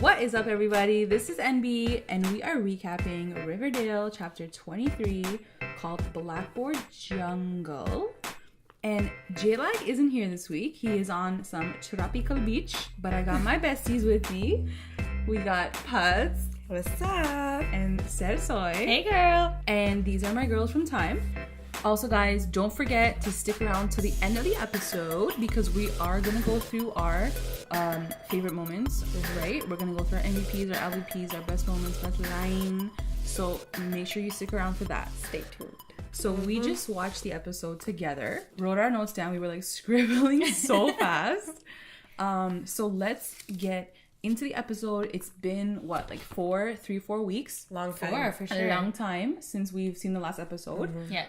What is up, everybody? This is NB, and we are recapping Riverdale chapter 23 called Blackboard Jungle. And JLAG isn't here this week. He is on some tropical beach, but I got my besties with me. We got Puds. What's up? And Sersoy. Hey, girl. And these are my girls from Time. Also, guys, don't forget to stick around to the end of the episode because we are going to go through our favorite moments, right? We're going to go through our MVPs, our LVPs, our best moments, best line. So make sure you stick around for that. Stay tuned. So we just watched the episode together, wrote our notes down. We were like scribbling so fast. So let's get into the episode. It's been what, like 4 weeks? Long time. For sure. A long time since we've seen the last episode. Mm-hmm. Yeah.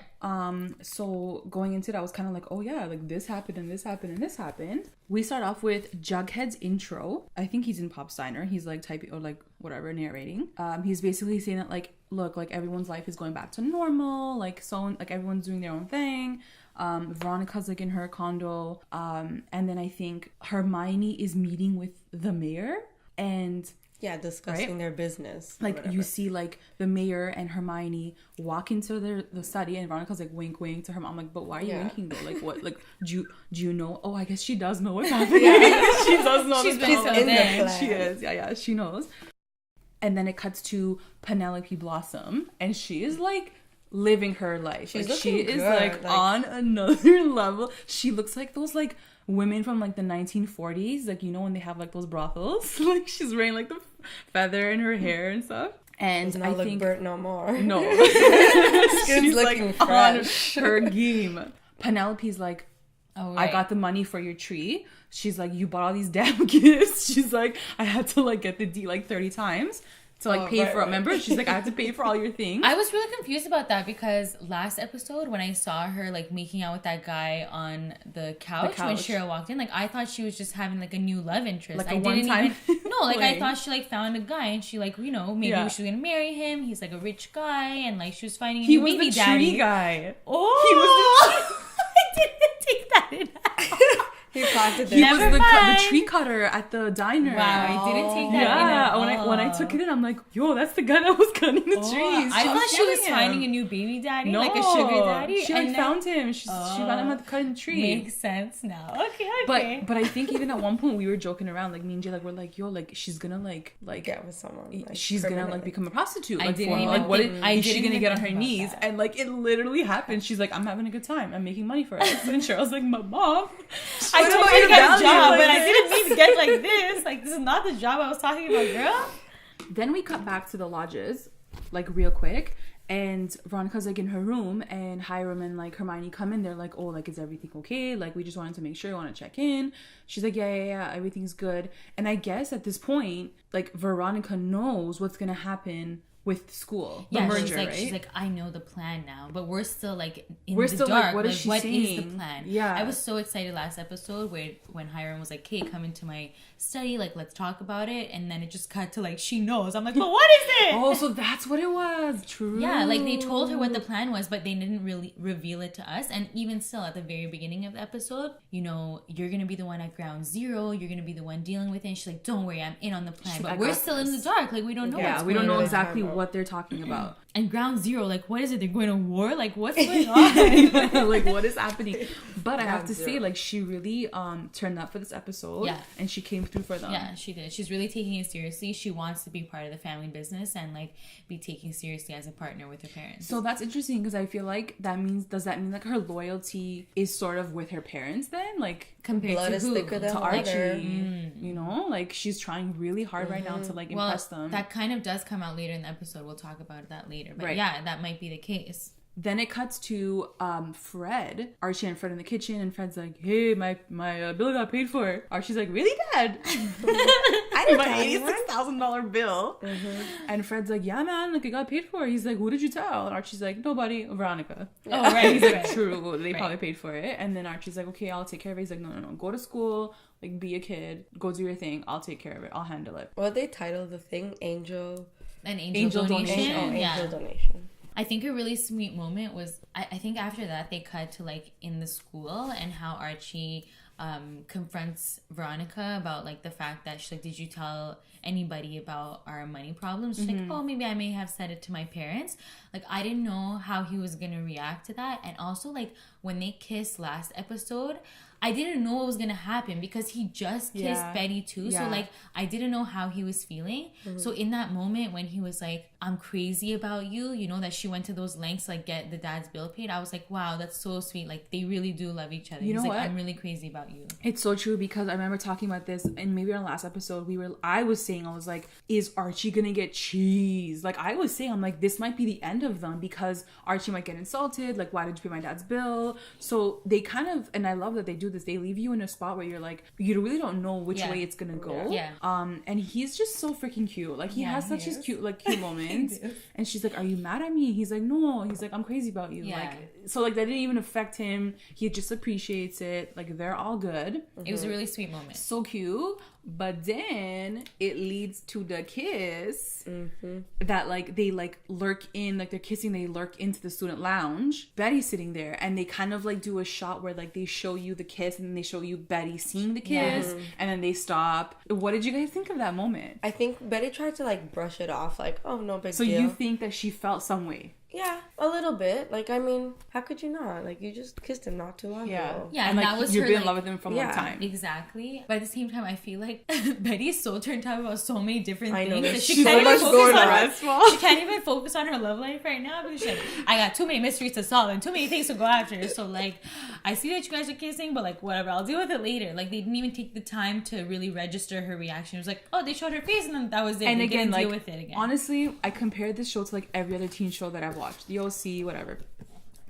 So going into it, I was kind of like, oh yeah, like this happened and this happened and this happened. We start off with Jughead's intro. I think he's in Pop Steiner. He's like typing or like whatever, narrating. He's basically saying that like, look, like everyone's life is going back to normal. Like like everyone's doing their own thing. Veronica's like in her condo. And then I think Hermione is meeting with the mayor and discussing their business. Like you see like the mayor and Hermione walk into the study and Veronica's like wink to her mom, like, but why are you winking though? Like what, like do you know? Oh, I guess she does know what's happening. She does know. She's been in the plan. She is. Yeah, she knows. And then it cuts to Penelope Blossom and she is like living her life. She's like, she is good. like on another level. She looks like those like women from like the 1940s, like, you know, when they have like those brothels. Like she's wearing like the feather in her hair and stuff. And I think burnt no more. No. She's like fresh. on her game. Penelope's like, Oh, right. I got the money for your tree. She's like, you bought all these damn gifts. She's like, I had to like get the D like 30 times to like pay for it. Remember? She's like, I had to pay for all your things. I was really confused about that because last episode when I saw her like making out with that guy on the couch when Cheryl walked in, like I thought she was just having like a new love interest. Like I a one-time I thought she like found a guy and she like, you know, maybe she was gonna marry him. He's like a rich guy and like she was finding a new baby daddy. He was the tree guy. Oh, he was the I didn't take that in. He planted He was the tree cutter at the diner. Wow, I didn't take that in. Yeah, when I took it in, I'm like, yo, that's the guy that was cutting the trees. I thought she was finding a new baby daddy, no, like a sugar daddy. She like found him. She found him at the cutting the tree. Makes sense now. Okay. But I think even at one point we were joking around, like me and Jay, like we're like, yo, like she's gonna like get with someone. Like, she's gonna like become a prostitute. I Like, didn't even like what think, is she gonna get on her about knees? that. And like it literally happened. She's like, I'm having a good time. I'm making money for us. And Cheryl's like, my mom. I told you to get a job, like but I didn't mean to get like this. Like, this is not the job I was talking about, girl. Then we cut back to the lodges, like real quick. And Veronica's like in her room and Hiram and like Hermione come in. They're like, oh, like, is everything okay? Like, we just wanted to make sure, want to check in. She's like, yeah, everything's good. And I guess at this point, like Veronica knows what's going to happen with school, the merger, right? She's like, I know the plan now, but we're still like we're the still dark. Like, what is she saying? Is the plan? Yeah, I was so excited last episode when Hiram was like, "Hey, come into my study, like let's talk about it," and then it just cut to like she knows. I'm like, but what is it? Oh, so that's what it was. True. Yeah, like they told her what the plan was, but they didn't really reveal it to us. And even still, at the very beginning of the episode, you know, you're gonna be the one at ground zero. You're gonna be the one dealing with it. And she's like, don't worry, I'm in on the plan. But we're still in the dark. Like we don't know. Yeah, we don't know exactly what they're talking about. And ground zero, like what is it? They're going to war? Like what's going on? Like what is happening? But I have to say, like she really turned up for this episode. Yeah. And she came through for them. Yeah, she did. She's really taking it seriously. She wants to be part of the family business and like be taken seriously as a partner with her parents. So that's interesting because I feel like does that mean like her loyalty is sort of with her parents then? Like compared blood to is who? thicker than to Archie. water. You know, like she's trying really hard right now to like impress them. That kind of does come out later in the episode. We'll talk about that later. But right. Yeah, that might be the case. Then it cuts to Fred, Archie and Fred in the kitchen, and Fred's like, "Hey, my bill got paid for." Archie's like, "Really, Dad?" I didn't my $86,000 bill. And Fred's like, "Yeah, man, like it got paid for." He's like, "Who did you tell?" And Archie's like, "Nobody, Veronica." Oh, right. He's like, "True, they probably paid for it." And then Archie's like, "Okay, I'll take care of it." He's like, "No, go to school, like be a kid, go do your thing. I'll take care of it. I'll handle it." What they titled the thing? Angel Donation. Angel donation. I think a really sweet moment was I think after that they cut to like in the school and how Archie confronts Veronica about like the fact that she's like, did you tell anybody about our money problems? She's like, oh, maybe I may have said it to my parents. Like, I didn't know how he was gonna react to that. And also, like, when they kissed last episode, I didn't know what was gonna happen because he just kissed Betty too. So like, I didn't know how he was feeling. So in that moment when he was like, I'm crazy about you, you know, that she went to those lengths to like get the dad's bill paid, I was like, wow, that's so sweet. Like, they really do love each other. You know He's what? like, I'm really crazy about you. It's so true, because I remember talking about this, and maybe on the last episode I was saying, I was like, is Archie gonna get cheese? Like, I was saying, I'm like, this might be the end of them, because Archie might get insulted, like, why did you pay my dad's bill? So they kind of, and I love that they do this, they leave you in a spot where you're like, you really don't know which way it's gonna go. And he's just so freaking cute. Like, he has such his cute moments. And she's like, are you mad at me? He's like, no. He's like, I'm crazy about you. Like, so like, that didn't even affect him. He just appreciates it. Like, they're all good. It was a really sweet moment. So cute. But then it leads to the kiss that like they like lurk in, like they're kissing, they lurk into the student lounge. Betty's sitting there, and they kind of like do a shot where like they show you the kiss and then they show you Betty seeing the kiss, and then they stop. What did you guys think of that moment? I think Betty tried to like brush it off, like, oh, no big deal. So you think that she felt some way? Yeah, a little bit. Like, I mean, how could you not? Like, you just kissed him not too long ago. Yeah, and like, that was you've her, been like, in love with him for a long time. Exactly. But at the same time, I feel like Betty's so turned out about so many different things that She's she can't so even much going on. She can't even focus on her love life right now because she's like, I got too many mysteries to solve and too many things to go after. So like, I see that you guys are kissing, but like, whatever, I'll deal with it later. Like, they didn't even take the time to really register her reaction. It was like, oh, they showed her face and then that was it. And they again, didn't like, deal with it again. Honestly, I compared this show to like every other teen show that I've watched, the OC, whatever.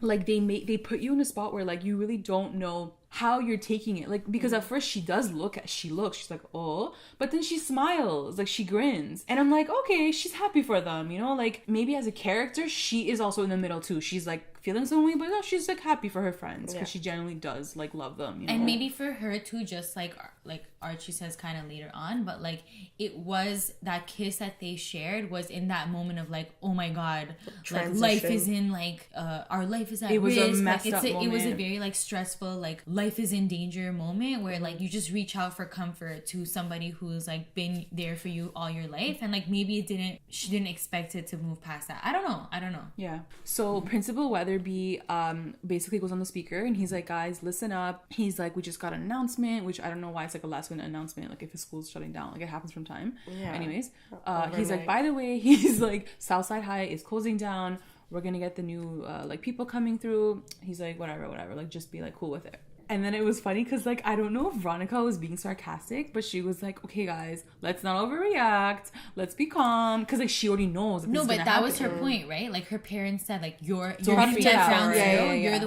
Like, they put you in a spot where like you really don't know how you're taking it, like, because at first she's like, oh, but then she smiles, like, she grins, and I'm like, okay, she's happy for them, you know, like, maybe as a character she is also in the middle too. She's like feeling some way, but no, she's like happy for her friends because she genuinely does like love them, you know? And maybe for her too, just like Archie says kind of later on, but like, it was that kiss that they shared was in that moment of like, oh my god, like, life is in like our life is at risk. It was a messed up moment. It was a very like stressful, like, life is in danger moment where like you just reach out for comfort to somebody who's like been there for you all your life, and like maybe she didn't expect it to move past that. I don't know. Yeah. So Principal Weatherby basically goes on the speaker and he's like, guys, listen up. He's like, we just got an announcement, which I don't know why it's like a last minute announcement, like if the school's shutting down, like it happens from time. Anyways, he's like, by the way, he's like, Southside High is closing down, we're gonna get the new like people coming through. He's like, whatever, like, just be like cool with it. And then it was funny because, like, I don't know if Veronica was being sarcastic, but she was like, okay, guys, let's not overreact. Let's be calm. Because, like, she already knows. No, but that was her point, right? Like, her parents said, like, you're the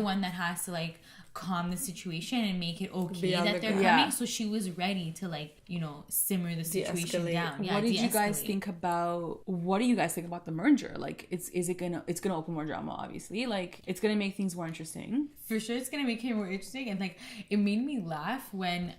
one that has to, like, calm the situation and make it okay that they're coming. So she was ready to, like, you know, simmer the situation down. What did you guys think about the merger? Like, it's gonna open more drama, obviously. Like, it's gonna make things more interesting. For sure, it's gonna make it more interesting. And like, it made me laugh when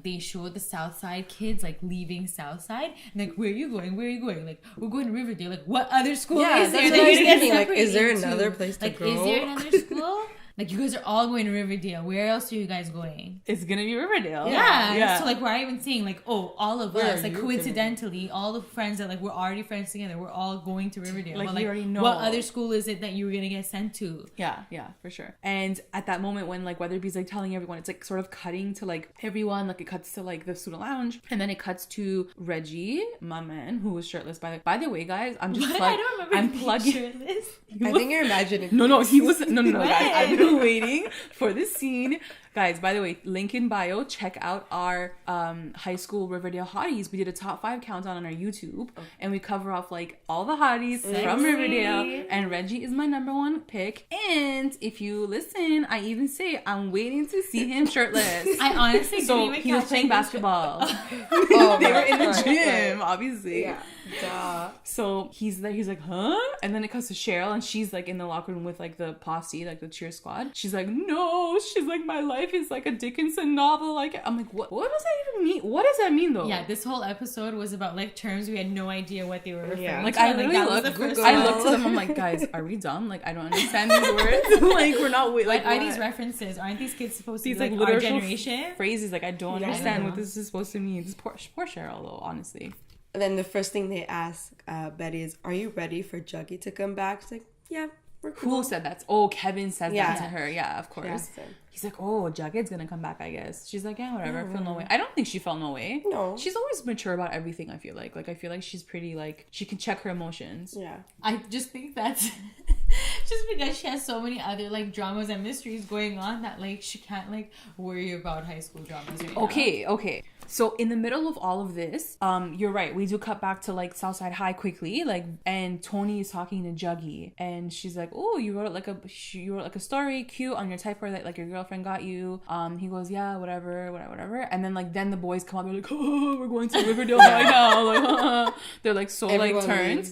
they showed the Southside kids like leaving Southside and like, where are you going? Like, we're going to Riverdale. Like, what other school is there? That's what I was thinking. Like, is there another place to go? Is there another school? Like, you guys are all going to Riverdale. Where else are you guys going? It's gonna be Riverdale. Yeah. So, like, we're not even saying, like, oh, all of us, like, coincidentally, all the friends that, like, we're already friends together, we're all going to Riverdale. Like, but, like, you already know. What other school is it that you were gonna get sent to? Yeah, for sure. And at that moment when, like, Weatherby's, like, telling everyone, it's, like, sort of cutting to, like, everyone. Like, it cuts to, like, the student lounge. And then it cuts to Reggie, my man, who was shirtless. By the way, guys, I'm just I don't remember plugging. Shirtless. I think you're imagining. No, he was... No, guys. I've been waiting for this scene. Guys, by the way, link in bio, check out our high school Riverdale hotties. We did a top 5 countdown on our YouTube, and we cover off like all the hotties from Riverdale, and Reggie is my number 1 pick. And if you listen, I even say I'm waiting to see him shirtless. I honestly so didn't even he was playing basketball. Oh, they were in the gym, obviously. Yeah. Duh. So he's there, he's like, huh? And then it comes to Cheryl, and she's like in the locker room with like the posse, like the cheer squad. She's like, no, she's like, my life life is like a Dickinson novel. Like, I'm like, what does that even mean? What does that mean though? Yeah, this whole episode was about like terms we had no idea what they were referring to. Like, I literally looked to them, I'm like, guys, are we dumb? Like, I don't understand these words. Like, we're not like, are these references? Aren't these kids supposed to be like literal our generation? Phrases, like, I don't understand what this is supposed to mean. This poor Cheryl though, honestly. And then the first thing they ask Betty is, are you ready for Juggy to come back? She's like, yeah. Who said that? Oh, Kevin said that to her. Yeah, of course. Yeah. He's like, oh, Jughead's gonna come back, I guess. She's like, yeah, whatever. I feel no way. I don't think she felt no way. No. She's always mature about everything, I feel like. Like, I feel like she's pretty, like, she can check her emotions. Yeah. I just think that's just because she has so many other, like, dramas and mysteries going on that, like, she can't, like, worry about high school dramas right now. Okay. So in the middle of all of this, you're right. We do cut back to like Southside High quickly, like, and Tony is talking to Juggy, and she's like, "Oh, you wrote like a story, cute, on your typewriter that like your girlfriend got you." He goes, "Yeah, whatever." And then the boys come up, they're like, "Oh, we're going to Riverdale right now." Like, they're like so everyone like turned.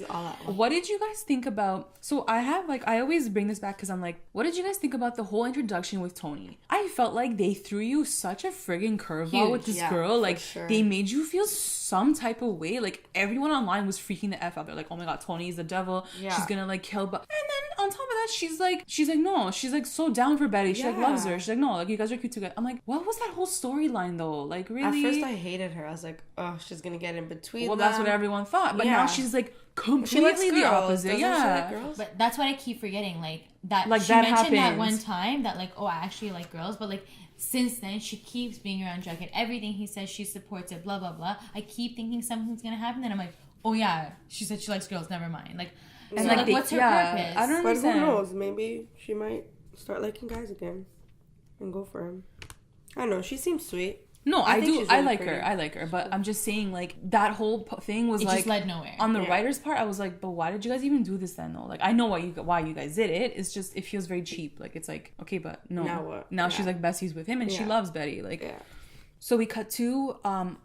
What did you guys think about? So I always bring this back because I'm like, what did you guys think about the whole introduction with Tony? I felt like they threw you such a friggin' curveball with this girl. Like, they made you feel some type of way. Like, everyone online was freaking the F out. They're like, oh my god, Tony is the devil. Yeah. She's gonna like kill. And then on top of that, she's like, no. She's like so down for Betty. She like loves her. She's like, no, like, you guys are cute together. I'm like, what was that whole storyline though? Like, really? At first I hated her. I was like, oh, she's gonna get in between. Well, that's what everyone thought. But now she's like completely the opposite. Yeah. But that's what I keep forgetting. Like that. Like she mentioned that one time that like, oh, I actually like girls, but like, since then, she keeps being around Jughead. Everything he says, she supports it, blah, blah, blah. I keep thinking something's going to happen. Then I'm like, oh, yeah, she said she likes girls. Never mind. Like, so like what's her purpose? I don't understand. But who knows? Maybe she might start liking guys again and go for him. I don't know. She seems sweet. No, I do. Really I like her. But I'm just saying, like, that whole thing was like, just led nowhere. On the writer's part, I was like, but why did you guys even do this then? Though, like, I know why you guys did it. It's just, it feels very cheap. Like, it's like, okay, but no. Now what? Now she's like besties with him, and she loves Betty. Like, So we cut to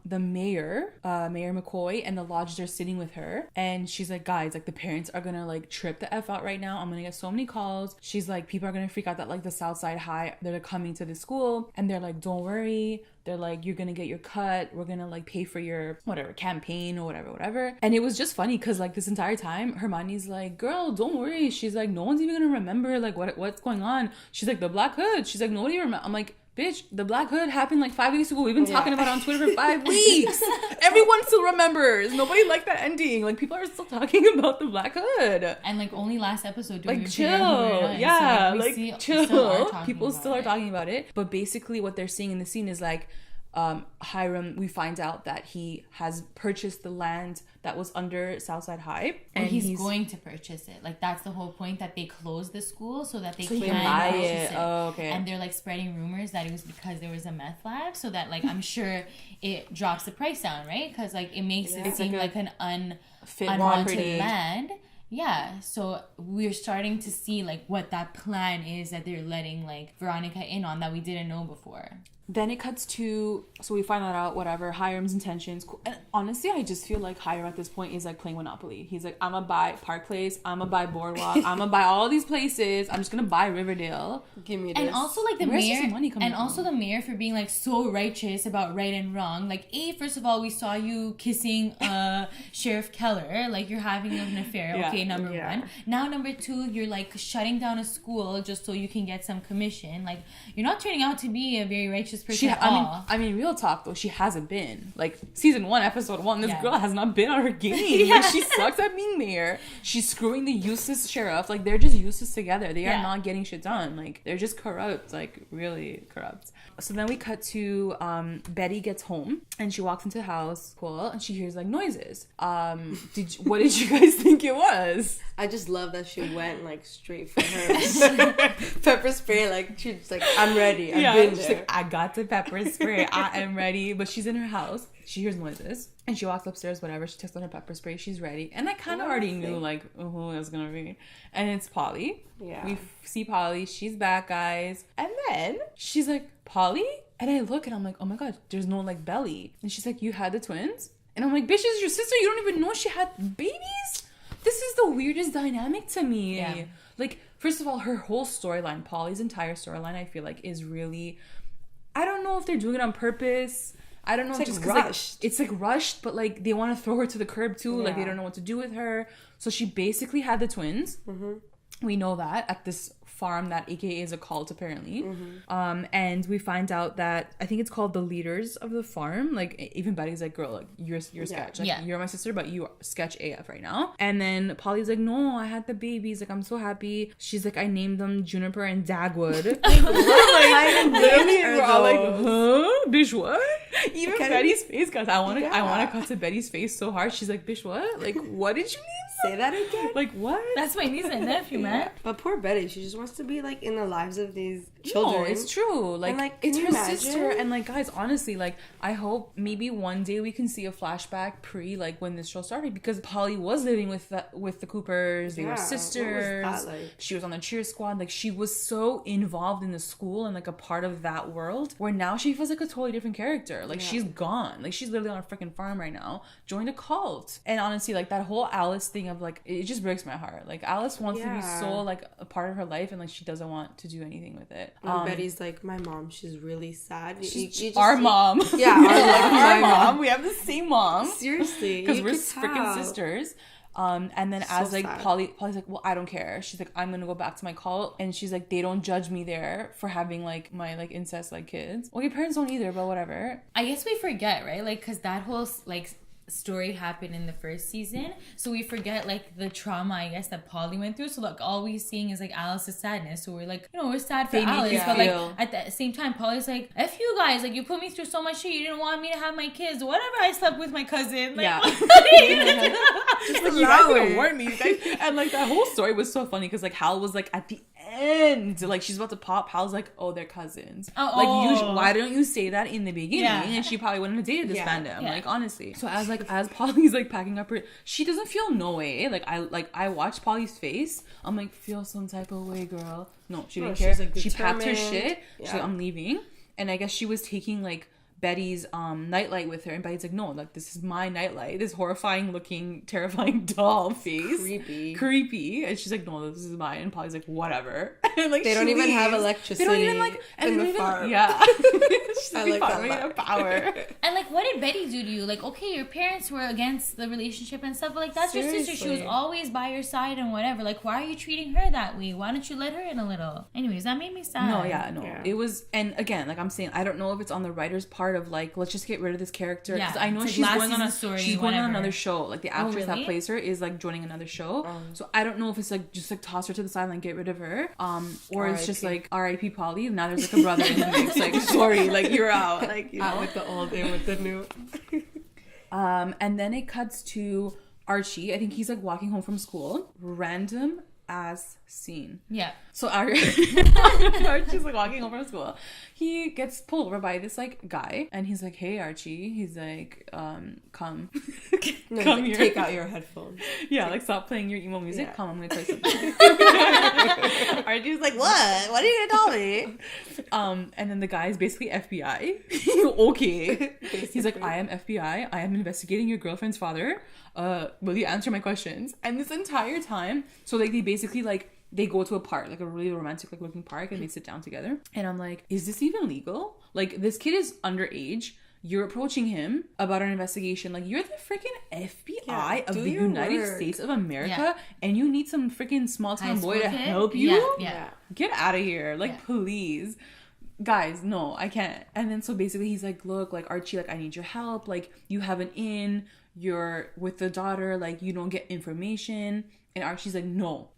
the mayor, Mayor McCoy, and the lodge. They're sitting with her, and she's like, guys, like, the parents are gonna like trip the F out right now. I'm gonna get so many calls. She's like, people are gonna freak out that like the Southside High, they're coming to the school, and they're like, don't worry. They're like, you're gonna get your cut. We're gonna like pay for your whatever campaign or whatever. And it was just funny because like this entire time, Hermione's like, girl, don't worry. She's like, no one's even gonna remember like what's going on. She's like, the Black Hood. She's like, nobody remember. I'm like, bitch, the Black Hood happened like 5 weeks ago. We've been talking about it on Twitter for 5 weeks. Everyone still remembers. Nobody liked that ending. Like, people are still talking about the Black Hood. And like only last episode do like, chill. Yeah, so, like chill. People still are talking about it. But basically what they're seeing in the scene is like, Hiram, we find out that he has purchased the land that was under Southside High, and he's going to purchase it. Like, that's the whole point, that they closed the school so that they can buy it. Oh, okay. And they're like spreading rumors that it was because there was a meth lab, so that like I'm sure it drops the price down, right? Because like it makes it seem like an unwanted land. Yeah, so we're starting to see like what that plan is that they're letting like Veronica in on that we didn't know before. Then it cuts to, so we find that out, whatever, Hiram's intentions. And honestly, I just feel like Hiram at this point is like playing Monopoly. He's like, I'm gonna buy Park Place, I'm gonna buy Boardwalk, I'm gonna buy all these places, I'm just gonna buy Riverdale. Give me this. And also like the mayor, and also the mayor for being like so righteous about right and wrong. Like, first of all, we saw you kissing Sheriff Keller, like you're having an affair. Yeah. Okay, number one. Now number two, you're like shutting down a school just so you can get some commission. Like, you're not turning out to be a very righteous person at all. I mean, real talk though, she hasn't been. Like, season 1, episode 1, this girl has not been on her game. Like, she sucks at being mayor. She's screwing the useless sheriff. Like, they're just useless together. They are not getting shit done. Like, they're just corrupt. Like, really corrupt. So then we cut to Betty gets home and she walks into the house, cool, and she hears like noises. What did you guys think it was? I just love that she went like straight for her pepper spray. Like, she's like, I'm ready. I've been there. She's like, I got the pepper spray. I am ready. But she's in her house. She hears noises and she walks upstairs, whatever. She takes on her pepper spray. She's ready. And I kind of already knew like who it was going to be. And it's Polly. Yeah. We see Polly. She's back, guys. And then she's like, Polly? And I look and I'm like, oh my God, there's no like belly. And she's like, you had the twins? And I'm like, bitch, this is your sister. You don't even know she had babies? This is the weirdest dynamic to me. Yeah. Like, first of all, her whole storyline, Polly's entire storyline, I feel like is really I don't know if they're doing it on purpose. I don't know. It's just like rushed. Like, it's like rushed, but like they want to throw her to the curb too. Like they don't know what to do with her. So she basically had the twins. We know that at this farm that AKA is a cult apparently. And we find out that I think it's called the leaders of the farm. Like even Betty's like, girl, like you're sketch. Like you're my sister, but you are sketch AF right now. And then Polly's like, no, I had the babies. Like I'm so happy. She's like, I named them Juniper and Dagwood. Like literally we're all like, huh? Bitch, what? Even Betty's face, guys. I want to cut to Betty's face so hard. She's like, bitch, what? Like what did you name? Say that again. Like what? That's my niece and nephew, man. But poor Betty, she just wants to be like in the lives of these children. No, it's true. Like, and, like it's her imagine? sister. And like, guys, honestly, like, I hope maybe one day we can see a flashback like when this show started, because Polly was living with the Coopers. They were sisters. What was that like? She was on the cheer squad. Like, she was so involved in the school and like a part of that world. Where now she feels like a totally different character. Like she's gone. Like she's literally on a freaking farm right now, joined a cult. And honestly, like that whole Alice thing of like, it just breaks my heart. Like Alice wants to be so like a part of her life, and like she doesn't want to do anything with it. Betty's like, my mom, she's really sad. Our mom. Yeah, our mom. We have the same mom. Seriously, because we're freaking sisters. And then as like sad. Polly's like, well, I don't care. She's like, I'm gonna go back to my cult, and she's like, they don't judge me there for having like my like incest like kids. Well, your parents don't either, but whatever. I guess we forget, right? Like, because that whole like story happened in the first season, so we forget like the trauma, I guess, that Polly went through. So like all we're seeing is like Alice's sadness. So we're like, we're sad for Alice, but like at the same time, Polly's like, F you guys, like you put me through so much shit. You didn't want me to have my kids. Whatever, I slept with my cousin. Like, just like, you guys didn't warn me, you guys. And like that whole story was so funny because like Hal was like at the end, like she's about to pop, Hal's like, oh, they're cousins. Why don't you say that in the beginning? And she probably wouldn't have dated this fandom. Like honestly. So as Polly's like packing up her, she doesn't feel no way. Like I watched Polly's face. I'm like, feel some type of way, girl. No, she didn't care. Like, she packed her shit. She's like, I'm leaving. And I guess she was taking like Betty's nightlight with her, and Betty's like, no, like this is my nightlight, this horrifying looking terrifying doll face, creepy, and she's like, no, this is mine. And Polly's like, whatever. And like, they don't even have electricity. They don't even like in the farm. She's I like that power. And like, what did Betty do to you? Like, okay, your parents were against the relationship and stuff, but like that's your sister. She was always by your side and whatever. Like, why are you treating her that way? Why don't you let her in a little? Anyways, that made me sad. No, it was. And again, like I'm saying, I don't know if it's on the writer's part of like, let's just get rid of this character, because I know like she's going on another show. Like the actress that plays her is like joining another show. So I don't know if it's like just like toss her to the side and get rid of her, or it's just like R.I.P. Polly. Now there's like a brother in the mix. Like, sorry, like you're out. Like, you know, out with the old, in with the new. And then it cuts to Archie. I think he's like walking home from school. Random ass scene. Yeah. So Archie's like walking home from school. He gets pulled over by this like guy, and he's like, hey Archie. He's like, come here. Take out your headphones. Yeah, like stop playing your emo music. Come, I'm gonna tell you something. Archie's like, what? What are you gonna tell me? And then the guy is basically FBI. Okay. He's like, I am FBI. I am investigating your girlfriend's father. Will you answer my questions? And this entire time, so like they basically like, they go to a park, like a really romantic like looking park, and they sit down together. And I'm like, is this even legal? Like, this kid is underage. You're approaching him about an investigation. Like, you're the freaking FBI of the United States of America, and you need some freaking small town boy to help you? Yeah. Get out of here. Like, please. Guys, no, I can't. And then so basically he's like, look, like Archie, like I need your help. Like, you have an in, you're with the daughter, like you don't get information. And Archie's like, no,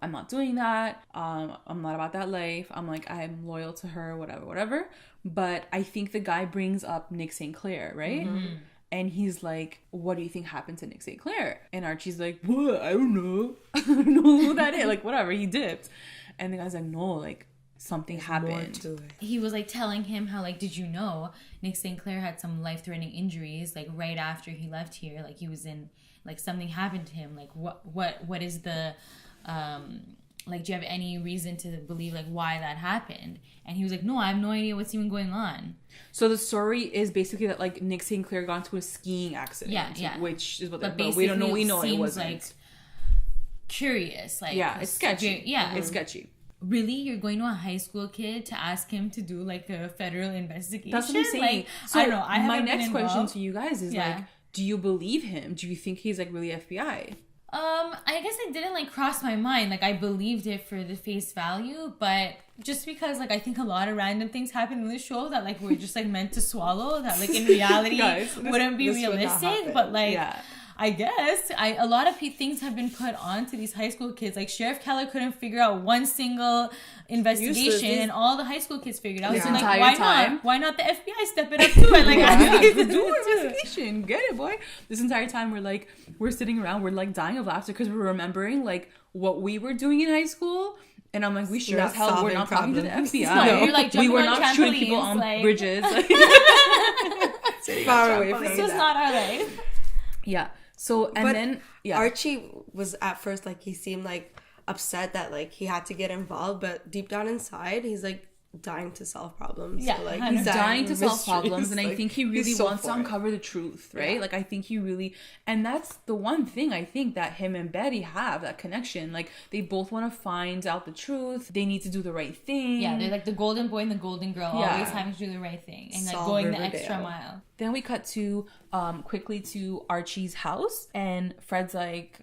I'm not doing that. I'm not about that life. I'm like, I'm loyal to her, whatever. But I think the guy brings up Nick St. Clair, right? Mm-hmm. And he's like, what do you think happened to Nick St. Clair? And Archie's like, what? I don't know. I don't know who that is. Like, whatever, he dipped. And the guy's like, no, like something happened. He was like telling him how, like, did you know Nick St. Clair had some life-threatening injuries, like right after he left here. Like, he was in, like, something happened to him. Like, what is the like, do you have any reason to believe like why that happened? And he was like, no, I have no idea what's even going on. So the story is basically that like Nick St. Clair got into a skiing accident. Yeah. Which is what but we don't know. We know it wasn't. Like, curious. Like, yeah, it's sketchy. It's sketchy. really, you're going to a high school kid to ask him to do like a federal investigation? That's what I'm saying. Like, So I don't know. my next question to you guys is Yeah. like, do you believe him? Do you think he's like really FBI? I guess it didn't like cross my mind. Like I believed it for the face value, but just because like I think a lot of random things happen in the show that like we're just like meant to swallow, that like in reality Guys, wouldn't be this would not realistic. happen. But like Yeah. I guess a lot of things have been put on to these high school kids. Like Sheriff Keller couldn't figure out one single investigation, Useless. and all the high school kids figured out. Yeah. So like, Entire why time. not? Why not the FBI step it up too? And like, ask you to do do an it. investigation. Get it, boy. This entire time we're sitting around, we're like dying of laughter because we're remembering like what we were doing in high school. And I'm like, we sure Not as hell we're solving not talking to the problems. FBI. No, you're, like, we were jumping on not shooting people trampolines, on like- bridges. Far away from This was that. not our life. Yeah. So and But then yeah. Archie was at first like he seemed like upset that like he had to get involved, but deep down inside he's like dying to solve problems. Yeah, so, like he's He's dying to solve mysteries. problems, and I Like, think he he's really so wants to for it. uncover the truth, right? Yeah. Like I think he really, and that's the one thing I think that him and Betty have, that connection. Like they both want to find out the truth. They need to do the right thing. Yeah, they're like the golden boy and the golden girl, Yeah. always having to do the right thing and like Solve going Riverdale. the extra mile. Then we cut to quickly to Archie's house, and Fred's like,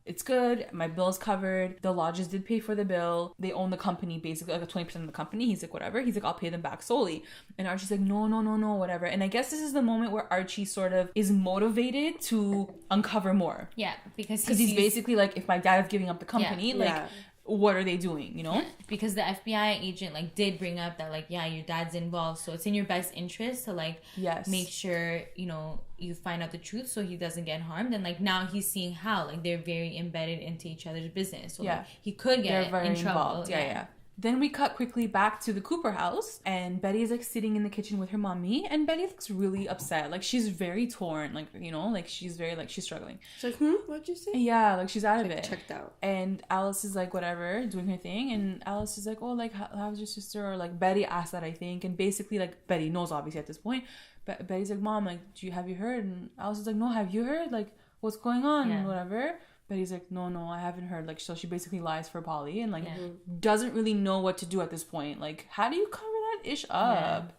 it's good, my bill's covered, the lodges did pay for the bill, they own the company, basically like a 20% of the company. He's like, whatever. He's like, I'll pay them back solely. And Archie's like, no, whatever. And I guess this is the moment where Archie sort of is motivated to uncover more, Yeah, because because he's basically like, if my dad is giving up the company, like Yeah. what are they doing, you know? because the FBI agent like did bring up that like, yeah, your dad's involved, so it's in your best interest to like Yes. make sure, you know, you find out the truth so he doesn't get harmed. And like now he's seeing how like they're very embedded into each other's business, so Yeah. like, he could They're get very in trouble. involved. Yeah. Then we cut quickly back to the Cooper house, and Betty is like sitting in the kitchen with her mommy, and Betty looks really upset. Like she's very torn, like, you know, like she's very like she's struggling. She's like, what'd you say? Yeah, like she's out of Like, it. checked out. And Alice is like, whatever, doing her thing, and Alice is like, oh, like how's your sister? Or like Betty asked that, I think, and basically like Betty knows obviously at this point, but Betty's like, Mom, like, have you heard? And Alice is like, no, have you heard? Like, what's going on? Yeah. And whatever. Betty's like, no, I haven't heard. Like, so she basically lies for Polly and like Yeah. doesn't really know what to do at this point. Like, how do you cover that ish up?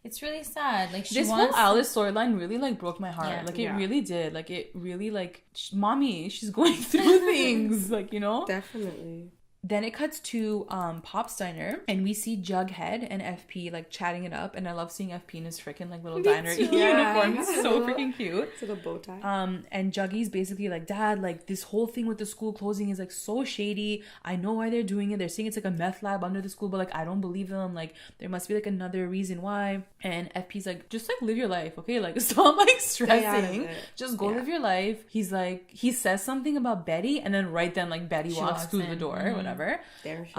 It's really sad. Like she This wants whole Alice storyline really like broke my heart. Yeah. Like, it Yeah. really did. Like, it really like, mommy, she's going through things. Like, you know. Definitely. Then it cuts to Pop's diner, and we see Jughead and FP like chatting it up, and I love seeing FP in his freaking like little diner too. uniform. Yeah. It's so freaking cute. It's like a bow tie. And Juggy's basically like, Dad, like this whole thing with the school closing is like so shady. I know why they're doing it. They're saying it's like a meth lab under the school, but like I don't believe them. Like there must be like another reason why. And FP's like, just like live your life, okay? Like stop like stressing. it. Just go Yeah. live your life. He's like, he says something about Betty, and then right then like Betty She walks walks through the in. door, Mhm. whatever. There she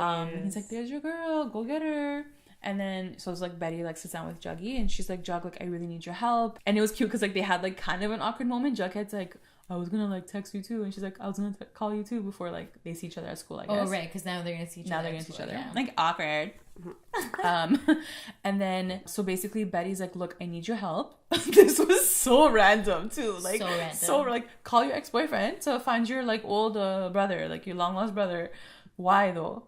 He's is. like, there's your girl, go get her. And then so it's like Betty like sits down with Juggy, and she's like, Jug, like I really need your help. And it was cute because like they had like kind of an awkward moment. Jughead's like, I was gonna like text you too, and she's like, I was gonna call you too, before like they see each other at school, I guess. Oh right, because now they're gonna see each Now other. they're gonna see each other. Yeah. Like awkward. And then so basically Betty's like, look, I need your help. This was so random too. Like So random. so like, call your ex-boyfriend to find your like old brother, like your long lost brother. Why though?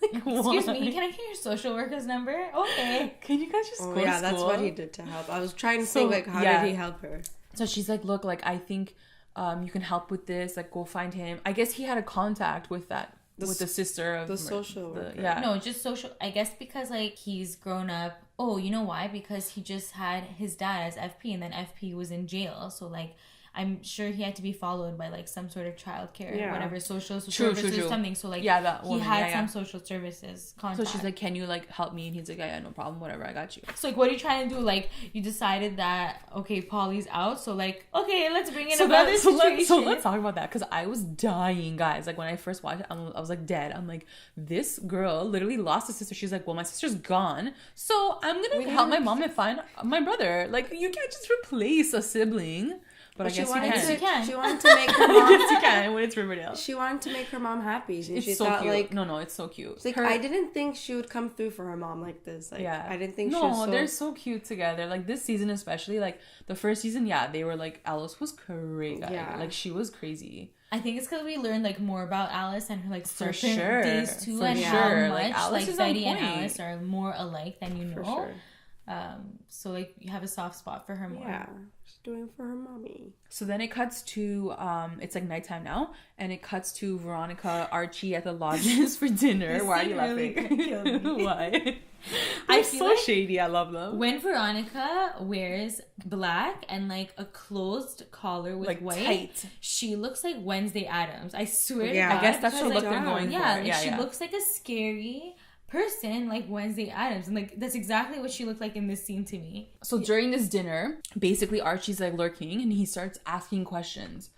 Like, Excuse why? me, can I get your social worker's number? Okay. Can you guys just Oh go yeah, to that's school? what he did to help. I was trying to So, think like, how yeah. did he help her? So she's like, look, like I think you can help with this. Like go find him. I guess he had a contact with that with the sister of the social worker. Yeah. No, just social. I guess because like he's grown up. Oh, you know why? Because he just had his dad as FP, and then FP was in jail. So like, I'm sure he had to be followed by like some sort of childcare, Yeah. whatever, social True, services, true. something. So like, Yeah, that he woman, had yeah, yeah. some social services So contact. she's like, can you like help me? And he's like, yeah, no problem, whatever, I got you. So like, what are you trying to do? Like, you decided that okay, Polly's out, so like, okay, let's bring in another situation. So let's talk about that, because I was dying, guys. Like when I first watched it, I was like dead. I'm like, this girl literally lost a sister. She's like, well, my sister's gone, so I'm gonna help my mom and find my brother. Like you can't just replace a sibling. But I guess you can. She wanted to make her mom. You can when it's Riverdale. She wanted to make her mom happy. It's She so thought, cute. like, No, it's so cute. Like, I didn't think she would come through for her mom like this. Like, yeah. I didn't think she was No, they're so cute together. Like, this season especially, like, the first season, yeah, they were, like, Alice was crazy. Yeah. Like, she was crazy. I think it's because we learned, like, more about Alice and her, like, serpent days, too. For and sure. how Like, much, Alice like, is Betty on and point. Alice are more alike than you know. For sure. So, like, you have a soft spot for her more. Yeah. She's doing it for her mommy. So then it cuts to, it's like nighttime now, and it cuts to Veronica, Archie at the lodges for dinner. Why are you laughing? Why? I They're feel so like shady. I love them. when Veronica wears black and, like, a closed collar with like white, tight. she looks like Wednesday Addams. I swear to Yeah. God. I guess that's the because, look they're going yeah, for. like, Yeah, she yeah. looks like a scary person like Wednesday Addams, and like that's exactly what she looked like in this scene to me. So during this dinner, basically Archie's like lurking and he starts asking questions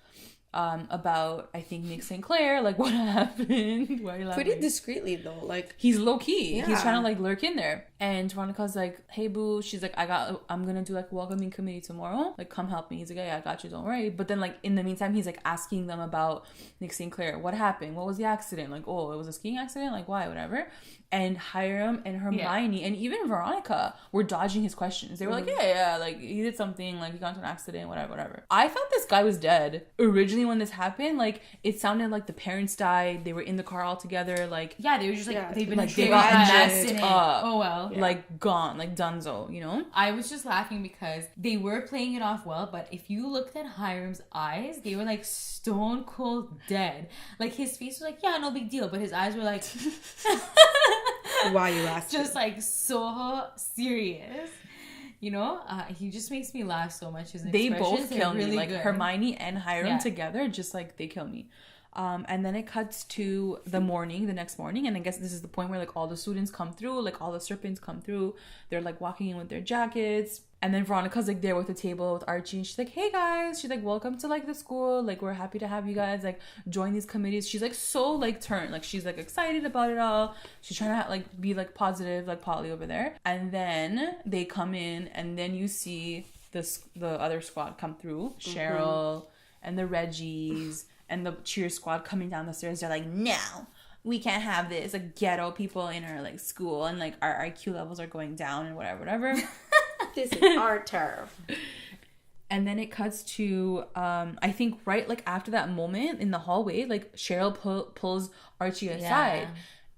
about, I think, Nick St. Clair, like what happened. Why are you laughing? Pretty discreetly though, like he's low key. Yeah. He's trying to like lurk in there. And Veronica's like, hey boo, she's like, I'm gonna do like welcoming committee tomorrow, like come help me. He's like, yeah, I got you, don't worry. But then like in the meantime, he's like asking them about Nick St. Clair. What happened? What was the accident? Like, oh, it was a skiing accident, like why, whatever. And Hiram and Hermione and even Veronica were dodging his questions. They were like, yeah, like he did something, like he got into an accident, whatever. I thought this guy was dead originally when this happened. Like it sounded like the parents died. They were in the car all together. Like yeah, they were just like they've been like they they got messed accident. up. Oh well, like gone, like dunzo, you know. I was just laughing because they were playing it off well, but if you looked at Hiram's eyes, they were like stone cold dead. Like his face was like, yeah, no big deal, but his eyes were like. Why you asking? Just like so serious, you know. He just makes me laugh so much. His they both kill me, really like good. Hermione and Hiram together, just like they kill me. And then it cuts to the next morning, and I guess this is the point where like all the students come through, like all the serpents come through. They're like walking in with their jackets, and then Veronica's like there with the table with Archie, and she's like, hey guys, she's like, welcome to like the school, like we're happy to have you guys like join these committees. She's like so like turned, like she's like excited about it all. She's trying to like be like positive, like Polly over there. And then they come in, and then you see the other squad come through, Cheryl and the Reggies and the cheer squad coming down the stairs. They're like, no, we can't have this, like ghetto people in our like school, and like our IQ levels are going down and whatever. This is our turf. And then it cuts to I think right like after that moment in the hallway, like Cheryl pulls Archie aside,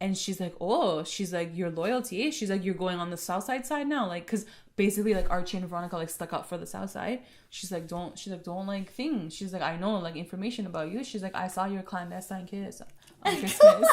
and she's like, oh, she's like, your loyalty, she's like, you're going on the south side now, like because basically like Archie and Veronica like stuck up for the south side. She's like, don't like things. She's like, I know like information about you. She's like, I saw your clandestine kiss on Christmas.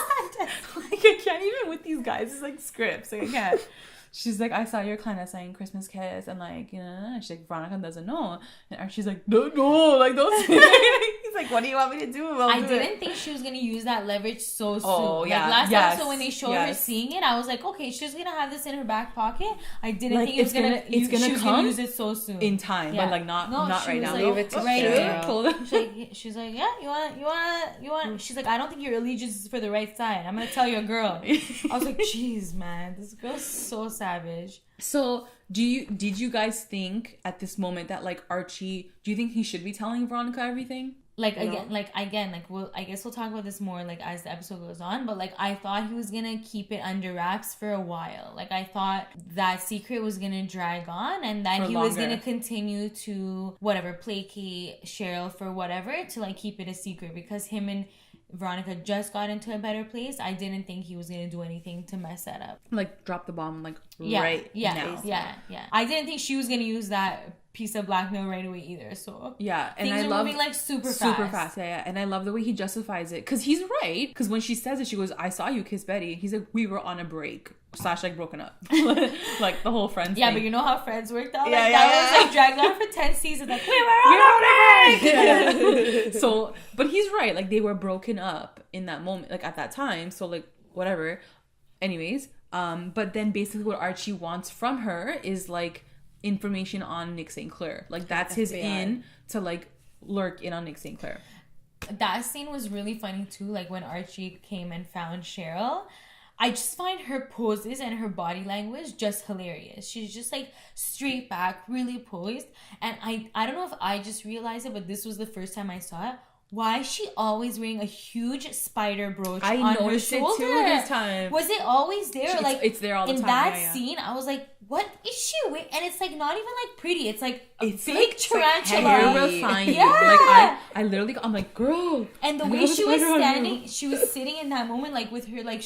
Like I can't even with these guys. It's like scripts. Like I can't. She's like, I saw your clandestine Christmas kiss, and like, you know, she's like, Veronica doesn't know, and Archie's like, no, like those. He's like, what do you want me to do? I didn't think she was gonna use that leverage so soon. Oh like, yeah, last episode when they showed her seeing it, I was like, okay, she's gonna have this in her back pocket. I didn't think it's gonna use it so soon in time, but like not right now. Like, leave it to She's like, yeah, you want. She's like, I don't think your allegiance is for the right side. I'm gonna tell your girl. I was like, jeez, man, this girl's so savage. So did you guys think at this moment that like Archie, do you think he should be telling Veronica everything? Like again, well, I guess we'll talk about this more like as the episode goes on, but like I thought he was gonna keep it under wraps for a while. Like I thought that secret was gonna drag on, and that he was gonna continue to placate Cheryl for whatever to like keep it a secret, because him and Veronica just got into a better place. I didn't think he was gonna do anything to mess that up. Like drop the bomb like now. Yeah. I didn't think she was gonna use that piece of blackmail right away either. So yeah, and things I are love moving like super fast. Yeah, and I love the way he justifies it, because he's right. Because when she says it, she goes, "I saw you kiss Betty." He's like, "We were on a break / like broken up," like the whole Friends. Yeah, thing. but you know how Friends worked out. Yeah, like that was like dragged on for 10 seasons. Like we were on a break. So, but he's right. Like they were broken up in that moment, like at that time. So like whatever. Anyways, but then basically what Archie wants from her is like information on Nick St. Clair. Like that's his in to like lurk in on Nick St. Clair. That scene was really funny too. Like when Archie came and found Cheryl, I just find her poses and her body language just hilarious. She's just like straight back, really poised. And I don't know if I just realized it, but this was the first time I saw it. Why is she always wearing a huge spider brooch on her shoulder? I noticed it too this time. Was it always there? It's there all the time. In that scene, I was like, what is she wearing? And it's like not even like pretty. It's like a big tarantula. Terrifying. Yeah. Like I literally, I'm like, girl. And the way she was standing, she was sitting in that moment, like with her like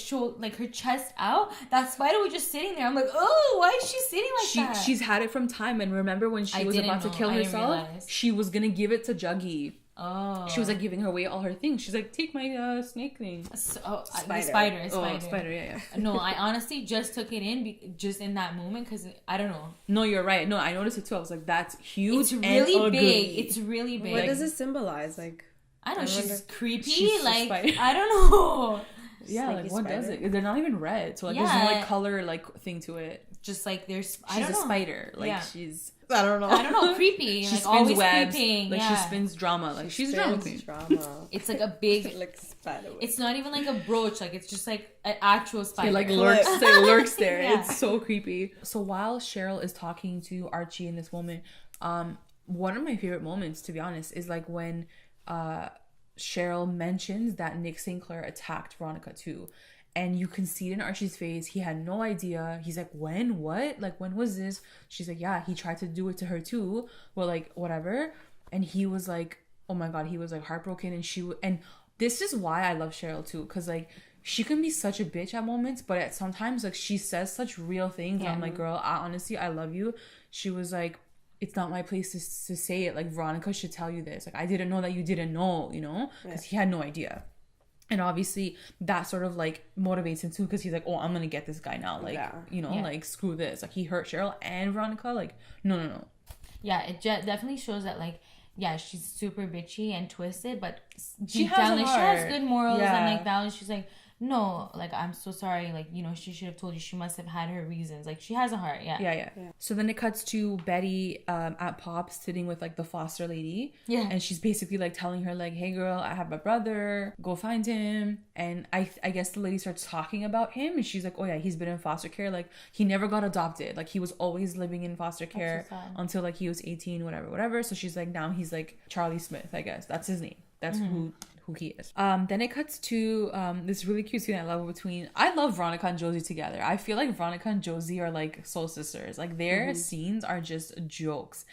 her chest out. That spider was just sitting there. I'm like, oh, why is she sitting like that? She's had it from time. And remember when she was about to kill herself, she was gonna give it to Juggy. Oh. She was like giving her away all her things. She's like, take my snake thing. Spider. Oh, spider, yeah. No, I honestly just took it in just in that moment because I don't know. No, you're right. No, I noticed it too. I was like, that's huge. It's really big. It's really big. What does it symbolize? Like, I don't know. She's creepy. She's like, I don't know. Yeah, like what does it? They're not even red. So like there's no like color like thing to it. Just like there's she's a spider. Like she's I don't know. Creepy. She like spins always webs. Creeping. Like she spins drama. Like she's drama queen. It's like a big like spider. It's not even like a brooch. Like it's just like an actual spider. It like lurks there. Yeah. It's so creepy. So while Cheryl is talking to Archie in this moment, one of my favorite moments, to be honest, is like when Cheryl mentions that Nick St. Clair attacked Veronica too. And you can see it in Archie's face. He had no idea. He's like, when? What? Like, when was this? She's like, yeah, he tried to do it to her too. Well, like, whatever. And he was like, oh my God, he was like heartbroken. And this is why I love Cheryl too. Because like, she can be such a bitch at moments. But at sometimes, like, she says such real things. Yeah. And I'm like, girl, honestly, I love you. She was like, it's not my place to say it. Like, Veronica should tell you this. Like, I didn't know that you didn't know, you know? Because he had no idea. And obviously that sort of like motivates him too, because he's like, oh, I'm gonna get this guy now, like you know, like screw this. Like he hurt Cheryl and Veronica, like no. Yeah, it definitely shows that like she's super bitchy and twisted, but she has good morals and like values. She's like, no, like I'm so sorry, like, you know, she should have told you. She must have had her reasons. Like she has a heart. Yeah. So then it cuts to Betty at Pop's sitting with like the foster lady, and she's basically like telling her like, hey girl, I have a brother, go find him. And I guess the lady starts talking about him, and she's like, oh yeah, he's been in foster care, like he never got adopted, like he was always living in foster care until like he was 18, whatever. So she's like, now he's like Charlie Smith, I guess that's his name, that's who he is. Then it cuts to this really cute scene I love Veronica and Josie together. I feel like Veronica and Josie are like soul sisters. Like their scenes are just jokes.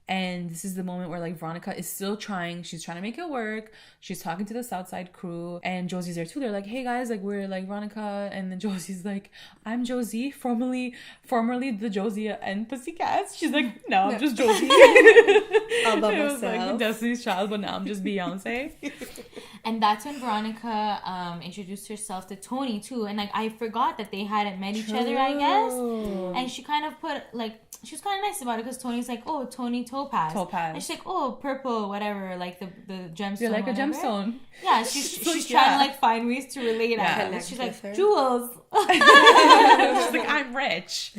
And this is the moment where like Veronica is still she's trying to make it work. She's talking to the Southside crew, and Josie's there too. They're like, hey guys, like we're like Veronica, and then Josie's like, I'm Josie, formerly the Josie and Pussycats. She's like, no, I'm just Josie. I love myself. Like Destiny's Child, but now I'm just Beyonce. And that's when Veronica introduced herself to Tony too, and like I forgot that they hadn't met each other, I guess. And she kind of put like, she was kind of nice about it, because Tony's like, oh, Tony Topaz. And she's like, oh, purple, whatever, like the gemstone. You're like whatever. A gemstone. Yeah, she's trying to like find ways to relate. She's like, jewels. She's like, I'm rich.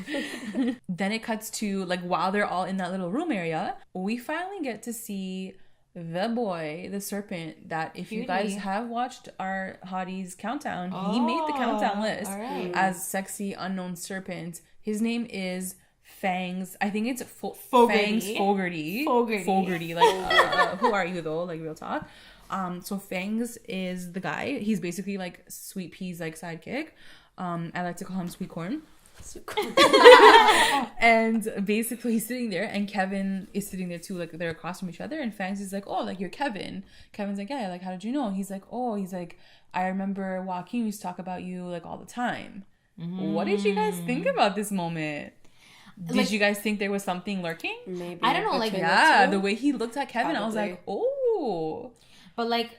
Then it cuts to like, while they're all in that little room area, we finally get to see the boy, the serpent, that if you guys have watched our Hotties countdown, he made the countdown list as sexy unknown serpent. His name is Fangs. I think it's Fangs Fogarty. Like, who are you though? Like, real talk. So Fangs is the guy. He's basically like Sweet Pea's like sidekick. I like to call him Sweet Corn. And basically he's sitting there, and Kevin is sitting there too, like they're across from each other, and Fangs is like, oh, like you're Kevin. Kevin's like, yeah, like how did you know? He's like, I remember Joaquin used to talk about you like all the time. What did you guys think about this moment? Did you guys think there was something lurking? Maybe. I don't know, like the way he looked at Kevin, I was like, oh. But like,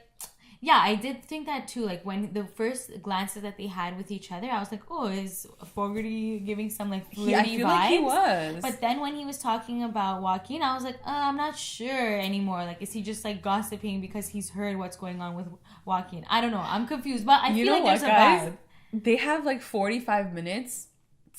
yeah, I did think that too. Like when the first glances that they had with each other, I was like, oh, is Fogarty giving some like flirty I feel vibes? Like he was. But then when he was talking about Joaquin, I was like, I'm not sure anymore. Like, is he just like gossiping because he's heard what's going on with Joaquin? I don't know. I'm confused, but I feel like there's a vibe. They have like 45 minutes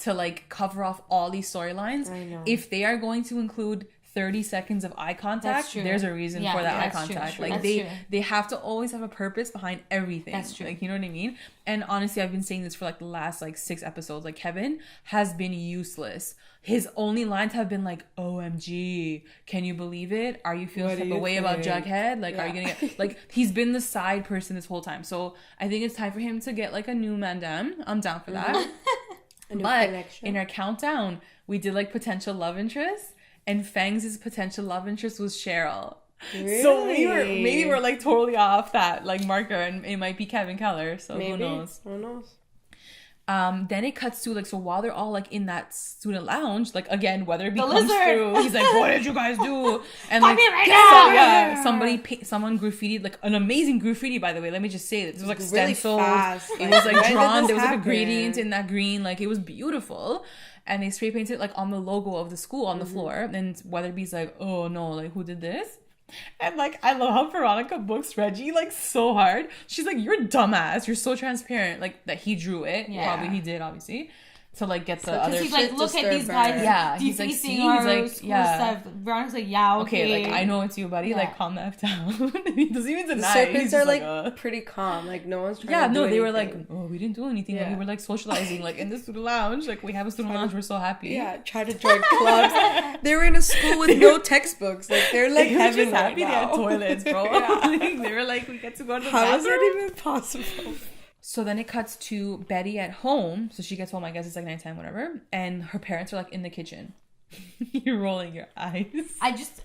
to like cover off all these storylines. I know. If they are going to include 30 seconds of eye contact, there's a reason for that eye contact. True. Like they have to always have a purpose behind everything. That's true. Like, you know what I mean? And honestly, I've been saying this for like the last like 6 episodes. Like, Kevin has been useless. His only lines have been like, OMG, can you believe it? Are you feeling some way about Jughead? Like, are you gonna get, like, he's been the side person this whole time. So I think it's time for him to get like a new madame. I'm down for that. But connection. In our countdown, we did like potential love interest, and Fang's potential love interest was Cheryl. Really? So maybe we're like totally off that like marker, and it might be Kevin Keller. So who knows? Then it cuts to like, so while they're all like in that student lounge, like again, Weatherby comes through. He's like, "What did you guys do?" And like, someone graffitied like an amazing graffiti. By the way, let me just say that it was like stencils. Really, it was like drawn. There was like a gradient in that green. Like, it was beautiful. And they spray painted like on the logo of the school on the floor. And Weatherby's like, "Oh no, like, who did this?" And like, I love how Veronica books Reggie like so hard. She's like, "You're dumbass. You're so transparent." Like, that he drew it. Yeah. Probably he did, obviously. To like get the other. He's like, "Look at these guys." Yeah. He's like, "See." He's like, "Yeah." Stuff. Veronica's like, "Yeah, okay." Like, I know it's you, buddy. Yeah. Like, calm the F down. He doesn't even deny. The serpents are like pretty calm. Like, no one's trying to do they anything. were like, "Oh, we didn't do anything." Yeah. Like, we were like socializing like in the student lounge. Like, we have a student lounge. We're so happy. Yeah. Try to join clubs. They were in a school with no textbooks. Like, they're like heaven right happy. Now. They had toilets, bro. Like, they were like, we get to go to the bathroom. How is that even possible? So then it cuts to Betty at home. So she gets home, I guess it's like nighttime, whatever. And her parents are like in the kitchen. You're rolling your eyes. I just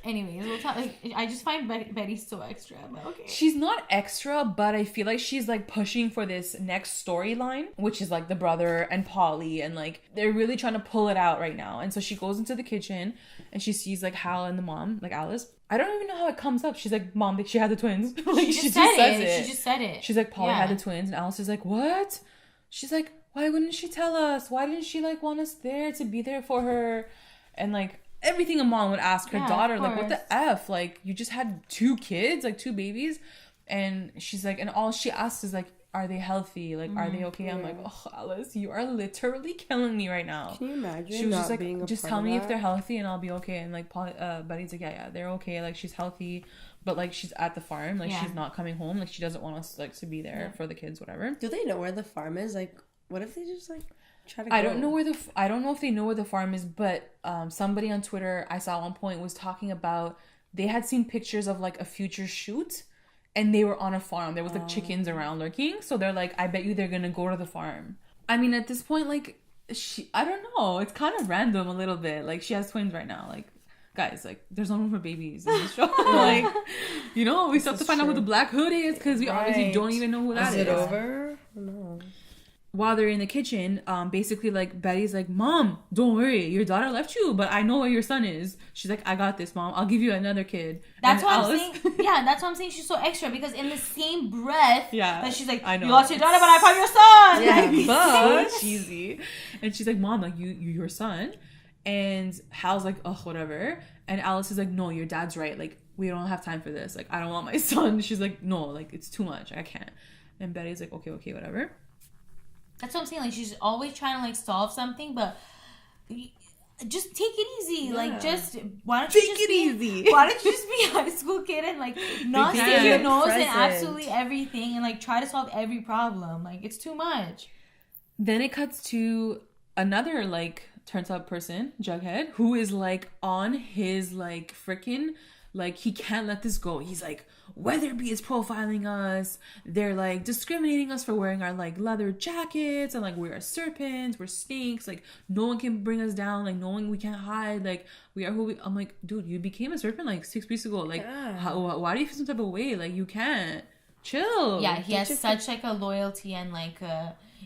find Betty so extra. But okay. She's not extra, but I feel like she's like pushing for this next storyline, which is like the brother and Polly, and like they're really trying to pull it out right now. And so she goes into the kitchen and she sees like Hal and the mom, like Alice. I don't even know how it comes up. She's like, "Mom, she had the twins." Like, she just says it. She just said it. She's like, "Polly had the twins," and Alice is like, "What?" She's like, "Why wouldn't she tell us? Why didn't she like want us there to be there for her?" And like everything a mom would ask her daughter, like, "What the F? Like, you just had 2 kids, like 2 babies." And she's like, and all she asks is like, "Are they healthy? Like, are they okay?" I'm like, "Oh, Alice, you are literally killing me right now." Can you imagine? She was just like, "Just tell me if they're healthy and I'll be okay." And like, Betty's like, yeah, they're okay. Like, she's healthy, but like, she's at the farm. Like, she's not coming home. Like, she doesn't want us like to be there for the kids, whatever. Do they know where the farm is? Like, what if they just like try to? I don't know if they know where the farm is, but somebody on Twitter I saw at one point was talking about they had seen pictures of like a future shoot. And they were on a farm. There was like chickens around lurking. So they're like, I bet you they're going to go to the farm. I mean, at this point, like, I don't know. It's kind of random a little bit. Like, she has twins right now. Like, guys, like, there's no room for babies in this show. Like, you know, we still have to find out who the Black Hood is because we obviously don't even know who that is. Is it over? No. While they're in the kitchen, basically, like, Betty's like, "Mom, don't worry. Your daughter left you, but I know where your son is." She's like, "I got this, Mom. I'll give you another kid." That's what I'm saying. Yeah, that's what I'm saying. She's so extra because in the same breath that she's like, "You lost your daughter, but I found your son." Yeah, but so cheesy. And she's like, "Mom, like, you your son." And Hal's like, "Oh, whatever." And Alice is like, "No, your dad's right. Like, we don't have time for this. Like, I don't want my son." She's like, "No, like, it's too much. I can't." And Betty's like, okay, whatever. That's what I'm saying. Like, she's always trying to like solve something, but just take it easy. Yeah. Like, just why don't you just be a high school kid and like not stick your nose in absolutely everything and like try to solve every problem. Like, it's too much. Then it cuts to another like turns up person, Jughead, who is like on his like freaking like he can't let this go. He's like, Weatherby is profiling us. They're like discriminating us for wearing our like leather jackets and like we are serpents, we're snakes. Like no one can bring us down. Like no one, we can't hide. Like we are who we. I'm like, dude, you became a serpent like 6 weeks ago. Like why do you feel some type of way? Like you can't chill. Yeah, he has such like a loyalty and like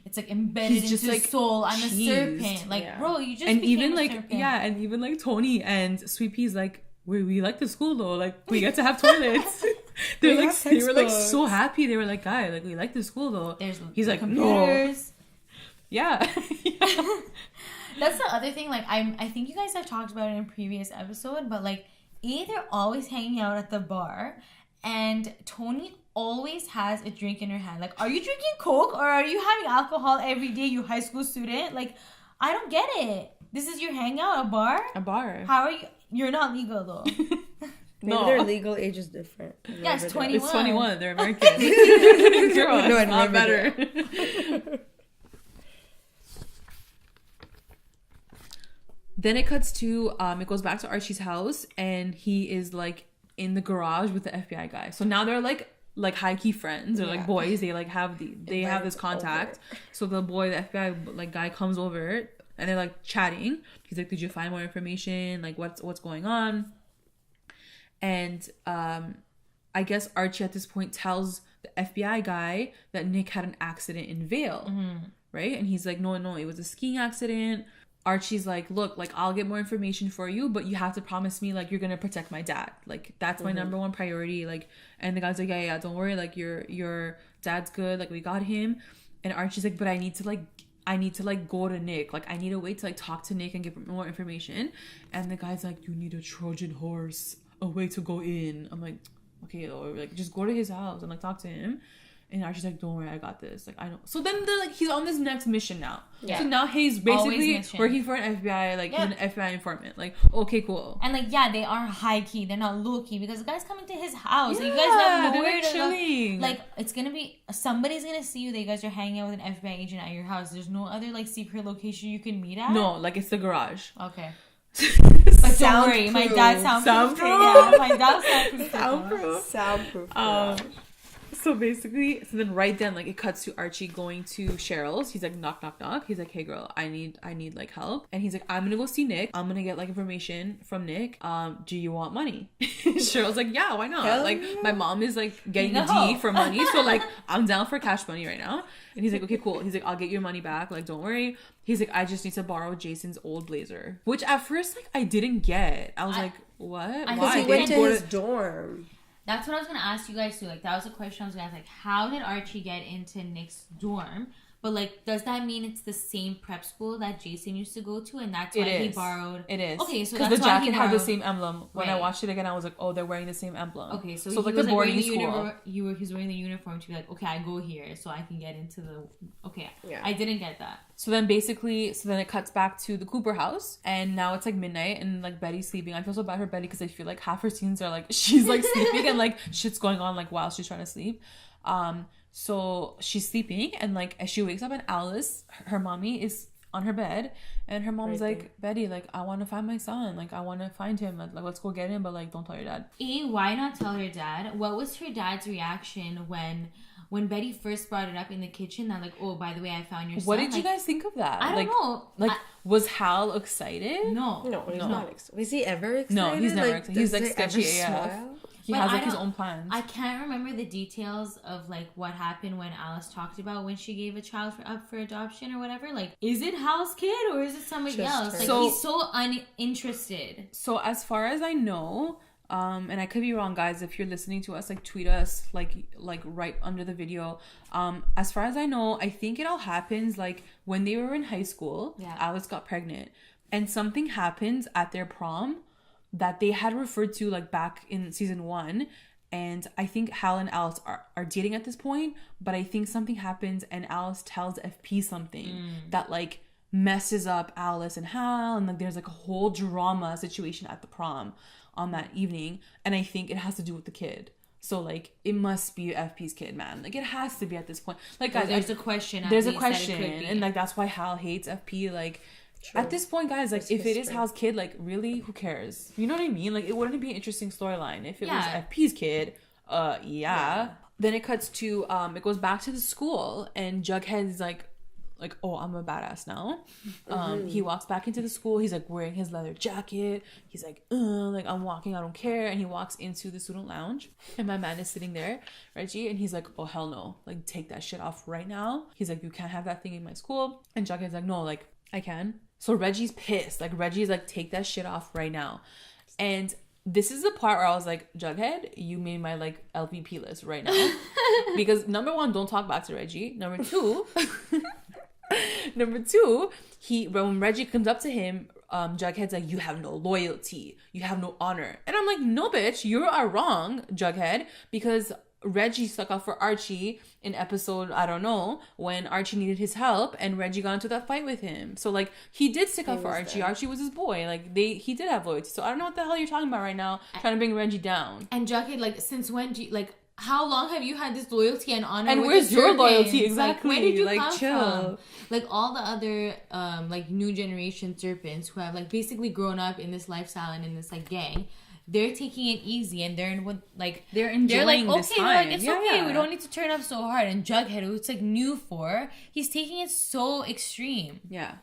it's like embedded into his like, soul. I'm a serpent. Like bro, you just and became even a like serpent. and even like Tony and Sweet Pea's like. We like the school though, like we get to have toilets. They were like so happy. They were like, "Guy, like we like the school though." He's like, computers. No. Yeah. That's the other thing. Like I think you guys have talked about it in a previous episode, but like they're always hanging out at the bar, and Tony always has a drink in her hand. Like, are you drinking Coke or are you having alcohol every day? You high school student? Like, I don't get it. This is your hangout, a bar? A bar. How are you? You're not legal though. Maybe their legal age is different. Yeah, it's 21. It's 21. They're American. Girl, No, it's not Riverdale. better. Then it cuts to, it goes back to Archie's house, and he is like in the garage with the FBI guy. So now they're like high key friends, or like boys. They like have have this contact. So the FBI like guy comes over, and they're like chatting. He's like, "Did you find more information? Like what's going on?" And I guess Archie at this point tells the FBI guy that Nick had an accident in Vale, right? And he's like, no, it was a skiing accident. Archie's like, look, like I'll get more information for you, but you have to promise me like you're gonna protect my dad. Like that's my number one priority. Like, and the guy's like, yeah, don't worry. Like your dad's good. Like we got him. And Archie's like, but I need to go to Nick. Like I need a way to like talk to Nick and get more information. And the guy's like, you need a Trojan horse, a way to go in. I'm like, okay, or like just go to his house and like talk to him. And Archie's like, don't worry, I got this. Like I know. So then they're like, he's on this next mission now. Yeah. So now he's basically working for an FBI, like he's an FBI informant. Like, okay, cool. And like, yeah, they are high key. They're not low key because the guy's coming to his house. Yeah, you guys have nowhere to chilling. Like it's gonna be somebody's gonna see you that you guys are hanging out with an FBI agent at your house. There's no other like secret location you can meet at. No, like it's the garage. Okay. But don't worry, my dad soundproof. Yeah, my dad soundproof. Soundproof. So basically, so then right then, like it cuts to Archie going to Cheryl's. He's like, knock, knock, knock. He's like, hey girl, I need like help. And he's like, I'm gonna go see Nick. I'm gonna get like information from Nick. Do you want money? Cheryl's like, yeah, why not? Hell like yeah. my mom is like getting a D for money, so like I'm down for cash money right now. And he's like, okay, cool. He's like, I'll get your money back. Like, don't worry. He's like, I just need to borrow Jason's old blazer, which at first like I didn't get. I was like, what? Because he went to his dorm. That's what I was going to ask you guys too. Like, that was a question I was going to ask. Like, how did Archie get into Nick's dorm? But, like, does that mean it's the same prep school that Jason used to go to? And that's why he borrowed... It is. Okay, so that's why the jacket had the same emblem. When I watched it again, I was like, oh, they're wearing the same emblem. Okay, so he was like a boarding school. He was wearing the uniform to be like, okay, I go here so I can get into the... Okay, yeah. I didn't get that. So then it cuts back to the Cooper house. And now it's like midnight and like Betty's sleeping. I feel so bad for Betty because I feel like half her scenes are like, she's like sleeping and like shit's going on like while she's trying to sleep. So she's sleeping and like as she wakes up and Alice, her mommy, is on her bed and her mom's like, Betty, like I want to find my son, like I want to find him, like let's go get him, but like don't tell your dad. Why not tell her dad? What was her dad's reaction when Betty first brought it up in the kitchen that like, oh, by the way, I found your son? What did you guys think of that? I don't know. Like, was Hal excited? No, he's not excited. Was he ever excited? No, he's never excited. He's like sketchy AF. He has like his own plans. I can't remember the details of like what happened when Alice talked about when she gave a child up for adoption or whatever. Like, is it Hal's kid or is it somebody else? Like, he's so uninterested. So as far as I know, and I could be wrong, guys, if you're listening to us, like tweet us like right under the video. As far as I know, I think it all happens like when they were in high school. Yeah. Alice got pregnant and something happens at their prom that they had referred to like back in season 1. And I think Hal and Alice are dating at this point, but I think something happens and Alice tells FP something that like messes up Alice and Hal, and like there's like a whole drama situation at the prom on that evening, and I think it has to do with the kid. So like it must be FP's kid, man. Like it has to be at this point. Like guys, there's a question. There's a question, and like that's why Hal hates FP. Like true. At this point, guys, like if it is Hal's kid, like really, who cares? You know what I mean? Like it wouldn't be an interesting storyline if it was FP's kid. Yeah. Then it cuts to it goes back to the school, and Jughead's like, oh, I'm a badass now. He walks back into the school. He's like wearing his leather jacket. He's like I'm walking, I don't care. And he walks into the student lounge, and my man is sitting there, Reggie, and he's like, oh hell no, like take that shit off right now. He's like, you can't have that thing in my school. And Jughead's like, no, like I can. So Reggie's pissed. Like Reggie's like, take that shit off right now. And this is the part where I was like, Jughead, you made my like LVP list right now. Because number 1, don't talk back to Reggie. Number 2, when Reggie comes up to him, Jughead's like, you have no loyalty, you have no honor. And I'm like, no bitch, you are wrong, Jughead, because Reggie stuck up for Archie in episode, I don't know, when Archie needed his help and Reggie got into that fight with him. So, like, he did stick up for Archie. There. Archie was his boy. Like, he did have loyalty. So, I don't know what the hell you're talking about right now, trying to bring Reggie down. And Jughead, like, since when do you, like, how long have you had this loyalty and honor? And where's your loyalty? Exactly. Like, where did you like, come chill. from? Like, all the other, like, new generation serpents who have, like, basically grown up in this lifestyle and in this, like, gang, they're taking it easy and they're enjoying this time. Like, it's okay. We don't need to turn up so hard. And Jughead, who it's like new for, he's taking it so extreme. Yeah.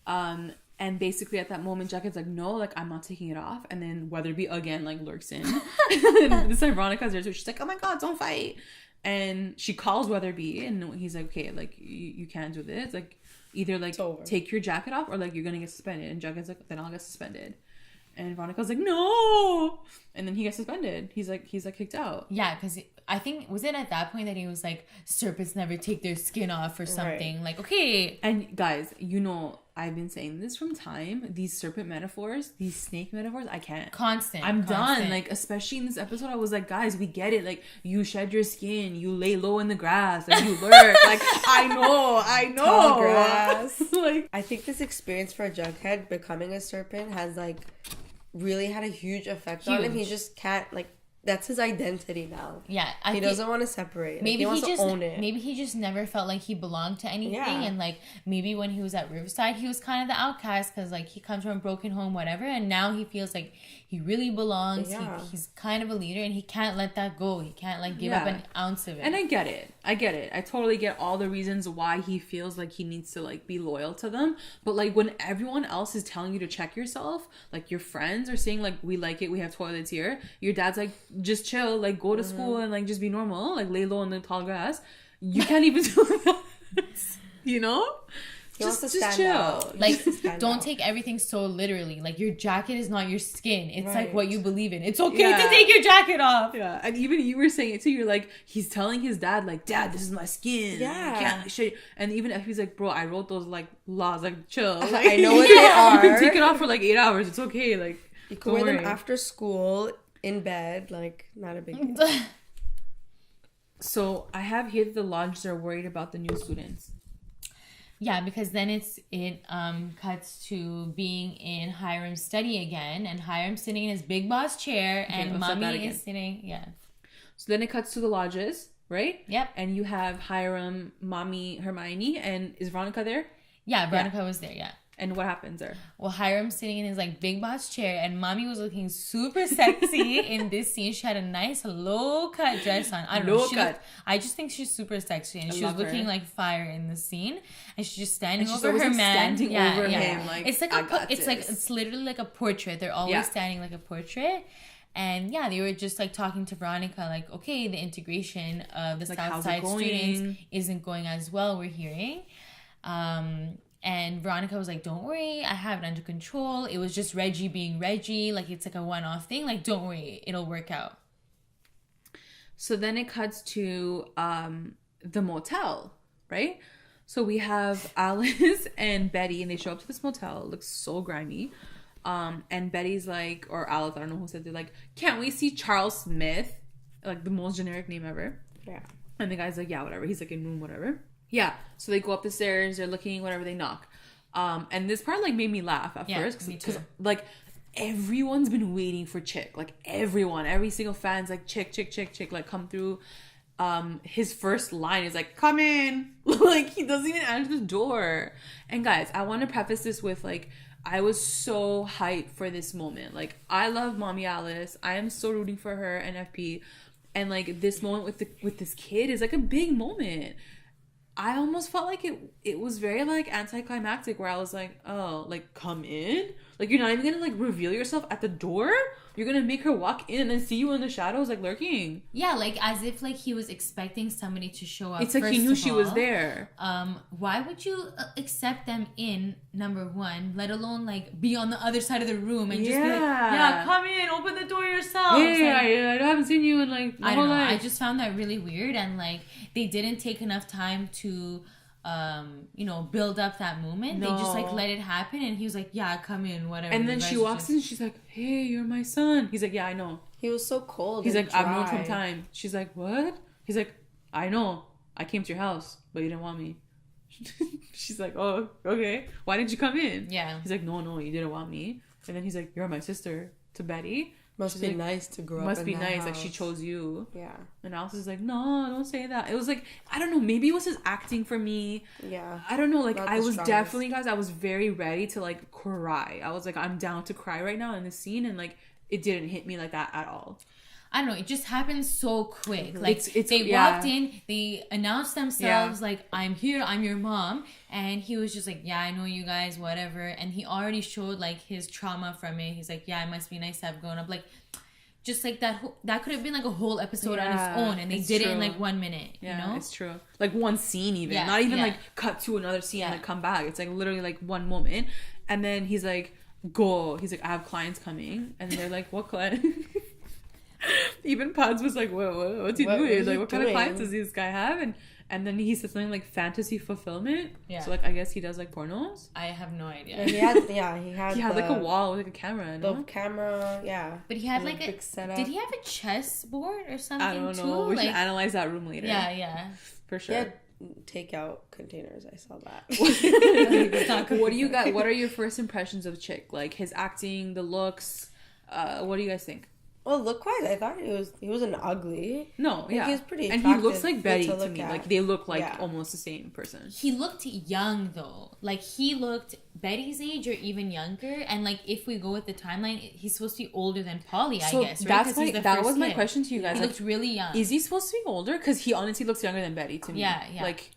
And basically at that moment, Jughead's like, no, like, I'm not taking it off. And then Weatherby again, like, lurks in. This time Veronica's there too. She's like, oh my God, don't fight. And she calls Weatherby and he's like, okay, like, you can't do this. Like, either like take your jacket off or like you're gonna get suspended. And Jughead's like, then I'll get suspended. And Veronica's like, no. And then he gets suspended. He's like kicked out. Yeah, because I think, was it at that point that he was like, serpents never take their skin off or something? Right. Like, okay. And guys, you know, I've been saying this from time. These serpent metaphors, these snake metaphors, I can't. I'm done. Like, especially in this episode, I was like, guys, we get it. Like, you shed your skin. You lay low in the grass. Like, you lurk. Like, I know. Tall grass. Like, I think this experience for Jughead becoming a serpent has, like, really had a huge effect on him. He just can't, like, that's his identity now. Yeah. He doesn't want to separate. Maybe he wants to own it. Maybe he just never felt like he belonged to anything. Yeah. And, like, maybe when he was at Riverside, he was kind of the outcast because, like, he comes from a broken home, whatever. And now he feels like he really belongs. Yeah. He's kind of a leader and he can't let that go. He can't, like, give up an ounce of it. And I get it. I totally get all the reasons why he feels like he needs to, like, be loyal to them. But, like, when everyone else is telling you to check yourself, like, your friends are saying, like, we like it, we have toilets here. Your dad's like, just chill, like, go to school and, like, just be normal, like, lay low in the tall grass. You can't even do that. You know? Just chill. Out. Like, don't take everything so literally. Like, your jacket is not your skin. It's like what you believe in. It's okay to take your jacket off. Yeah. And even you were saying it too. You're like, he's telling his dad, like, Dad, this is my skin. Yeah. I can't show you. And even if he's like, bro, I wrote those, like, laws. Like, chill. Like, I know what they are. You can take it off for like 8 hours. It's okay. Like, you can wear them after school, in bed. Like, not a big deal. So I have here that the lodges are worried about the new students. Yeah, because then it cuts to being in Hiram's study again, and Hiram's sitting in his big boss chair, and Mommy is sitting. Yeah. So then it cuts to the lodges, right? Yep. And you have Hiram, Mommy, Hermione, and is Veronica there? Yeah, Veronica was there. Yeah. And what happens there? Well, Hiram's sitting in his, like, big boss chair, and Mommy was looking super sexy in this scene. She had a nice low-cut dress on. I don't know. I just think she's super sexy, and she was looking like fire in the scene. And she's just standing over her man. Standing over him, like, it's like it's literally like a portrait. They're always standing like a portrait. And yeah, they were just like talking to Veronica, like, okay, the integration of the like, Southside students isn't going as well, we're hearing. And Veronica was like, don't worry, I have it under control. It was just Reggie being Reggie. Like, it's like a one-off thing. Like, don't worry, it'll work out. So then it cuts to the motel, right? So we have Alice and Betty, and they show up to this motel. It looks so grimy. And Betty's like, or Alice, I don't know who said, they're like, can't we see Charles Smith? Like, the most generic name ever. Yeah. And the guy's like, yeah, whatever. He's like, in room, whatever. Yeah, so they go up the stairs, they're looking, whatever, they knock. And this part, like, made me laugh at first. Because, like, everyone's been waiting for Chic. Like, every single fan's like, Chic, like, come through. His first line is like, come in. Like, he doesn't even answer the door. And guys, I want to preface this with, like, I was so hyped for this moment. Like, I love Mommy Alice. I am so rooting for her and FP. And, like, this moment with this kid is, like, a big moment. I almost felt like it was very, like, anticlimactic, where I was like, oh, like, come in? Like, you're not even gonna, like, reveal yourself at the door? You're gonna make her walk in and then see you in the shadows, like, lurking. Yeah, like, as if, like, he was expecting somebody to show up. It's like he knew she was there. Why would you accept them in, number one, let alone, like, be on the other side of the room and just be like, yeah, come in, open the door yourself. Yeah, I haven't seen you in, like, I don't know. I just found that really weird, and, like, they didn't take enough time to build up that moment. No. They just like let it happen, and he was like, yeah, come in, whatever. And then she walks in, she's like, hey, you're my son. He's like, yeah, I know. He was so cold. He's like, I've known from time. She's like, what? He's like, I know. I came to your house, but you didn't want me. She's like, oh, okay. Why didn't you come in? Yeah. He's like, no, you didn't want me. And then he's like, you're my sister, to Betty. Must be nice to grow up. Must be nice, like she chose you. Yeah. And Alice is like, no, don't say that. It was like, I don't know, maybe it was his acting for me. Yeah. I don't know, like I was definitely, guys, I was very ready to like cry. I was like, I'm down to cry right now in this scene, and like it didn't hit me like that at all. I don't know, it just happened so quick. Like they walked in, they announced themselves like, I'm here, I'm your mom, and he was just like, yeah, I know you guys, whatever. And he already showed like his trauma from it. He's like, yeah, it must be nice to have grown up. Like, just like that could have been like a whole episode on its own, and they did it in like 1 minute. Yeah, you know, it's true. Like one scene, even not even like cut to another scene and like come back. It's like literally like one moment, and then he's like, go. He's like, I have clients coming, and they're like, what client? Even Pods was like, what's he doing? Like, what kind of clients does this guy have? And then he said something like fantasy fulfillment. Yeah. So like, I guess he does like pornos. I have no idea. He had like a wall with like a camera. The camera, yeah. But he had like a big setup. Did he have a chessboard or something? I don't know. Too? We should analyze that room later. Yeah. For sure. He had takeout containers. I saw that. What do you got? What are your first impressions of Chic? Like his acting, the looks. What do you guys think? Well, look-wise, I thought he wasn't ugly. No, yeah. He was pretty attractive. And he looks like Betty to me. Like, they look like almost the same person. He looked young, though. Like, he looked Betty's age or even younger. And, like, if we go with the timeline, he's supposed to be older than Polly, I guess, right? That was my question to you guys. He looked really young. Is he supposed to be older? Because he honestly looks younger than Betty to me. Yeah. Like...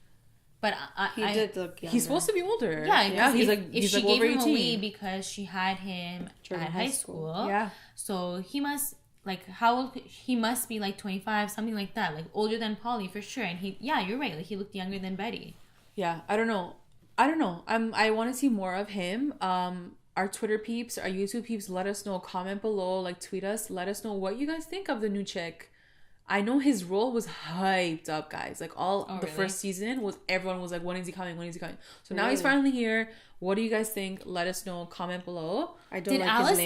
But he did look younger. He's supposed to be older. Yeah. He's if she like gave over him 18. away because she had him at high school. Yeah. So he must... Like, how old... He must be, like, 25, something like that. Like, older than Polly, for sure. And you're right. Like, he looked younger than Betty. Yeah, I don't know. I want to see more of him. Our Twitter peeps, our YouTube peeps, let us know. Comment below. Like, tweet us. Let us know what you guys think of the new Chic. I know his role was hyped up, guys. Like, first season everyone was like, when is he coming? So now he's finally here. What do you guys think? Let us know. Comment below. Did Alice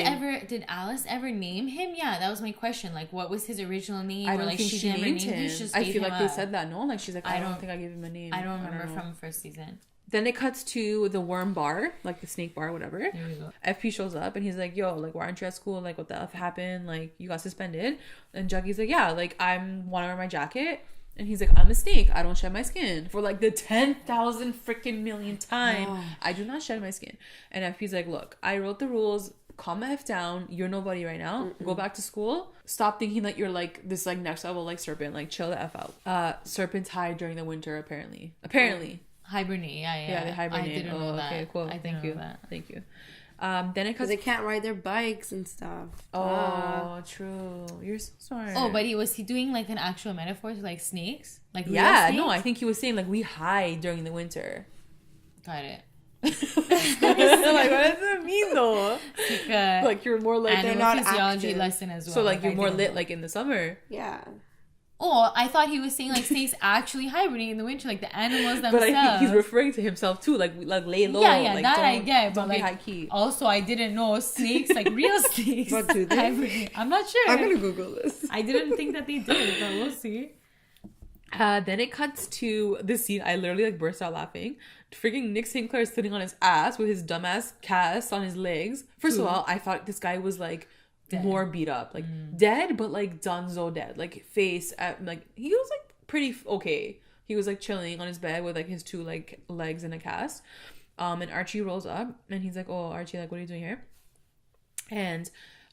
ever name him? Yeah, that was my question. Like, what was his original name? I don't think she named him. I feel like they said that. No, like she's like, I don't think I gave him a name. I don't remember from the first season. Then it cuts to the worm bar, like the snake bar, whatever. There we go. FP shows up and he's like, yo, like, why aren't you at school? Like, what the F happened? Like, you got suspended. And Juggy's like, yeah, like, I want to wear my jacket. And he's like, I'm a snake. I don't shed my skin. For like the 10,000 freaking million time. Oh. I do not shed my skin. And FP's like, look, I wrote the rules. Calm the F down. You're nobody right now. Mm-mm. Go back to school. Stop thinking that you're like this like next level like serpent. Like, chill the F out. Serpents hide during the winter, apparently. Hibernate, yeah. They hibernate. I didn't know that. Okay, cool. Thank you. Then it cuts. They can't ride their bikes and stuff. Oh, true. You're so smart. Oh, but was he doing like an actual metaphor to like snakes? Like real snakes? No, I think he was saying like we hide during the winter. Got it. Like, what does that mean though? Like you're more like animal physiology active. Lesson as well. So like you're more lit like in the summer. Yeah. Oh, I thought he was saying like snakes actually hibernate in the winter, like the animals themselves. But I think he's referring to himself too, like lay low. Yeah, like, that I get. But like high key. Also, I didn't know snakes, like real snakes. But do they? Hibernate. I'm not sure. I'm gonna Google this. I didn't think that they did, but we'll see. Then it cuts to this scene. I literally like burst out laughing. Freaking Nick St. Clair is sitting on his ass with his dumbass cast on his legs. First of all, I thought this guy was like dead. More beat up, like dead, but like Dunzo dead, like face at like he was like pretty okay. He was like chilling on his bed with like his two like legs in a cast. And Archie rolls up and he's like, "Oh, Archie, like, what are you doing here?" And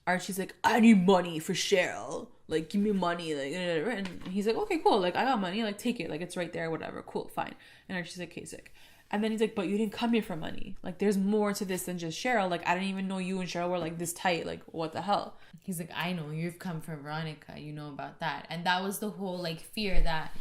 Archie's like, "I need money for Cheryl. Like, give me money." Like, and he's like, "Okay, cool. Like, I got money. Like, take it. Like, it's right there. Whatever. Cool, fine." And Archie's like, "Okay, sick." And then he's like, "But you didn't come here for money. Like, there's more to this than just Cheryl. Like, I didn't even know you and Cheryl were like this tight. Like, what the hell?" He's like, "I know. You've come for Veronica. You know about that." And that was the whole like fear that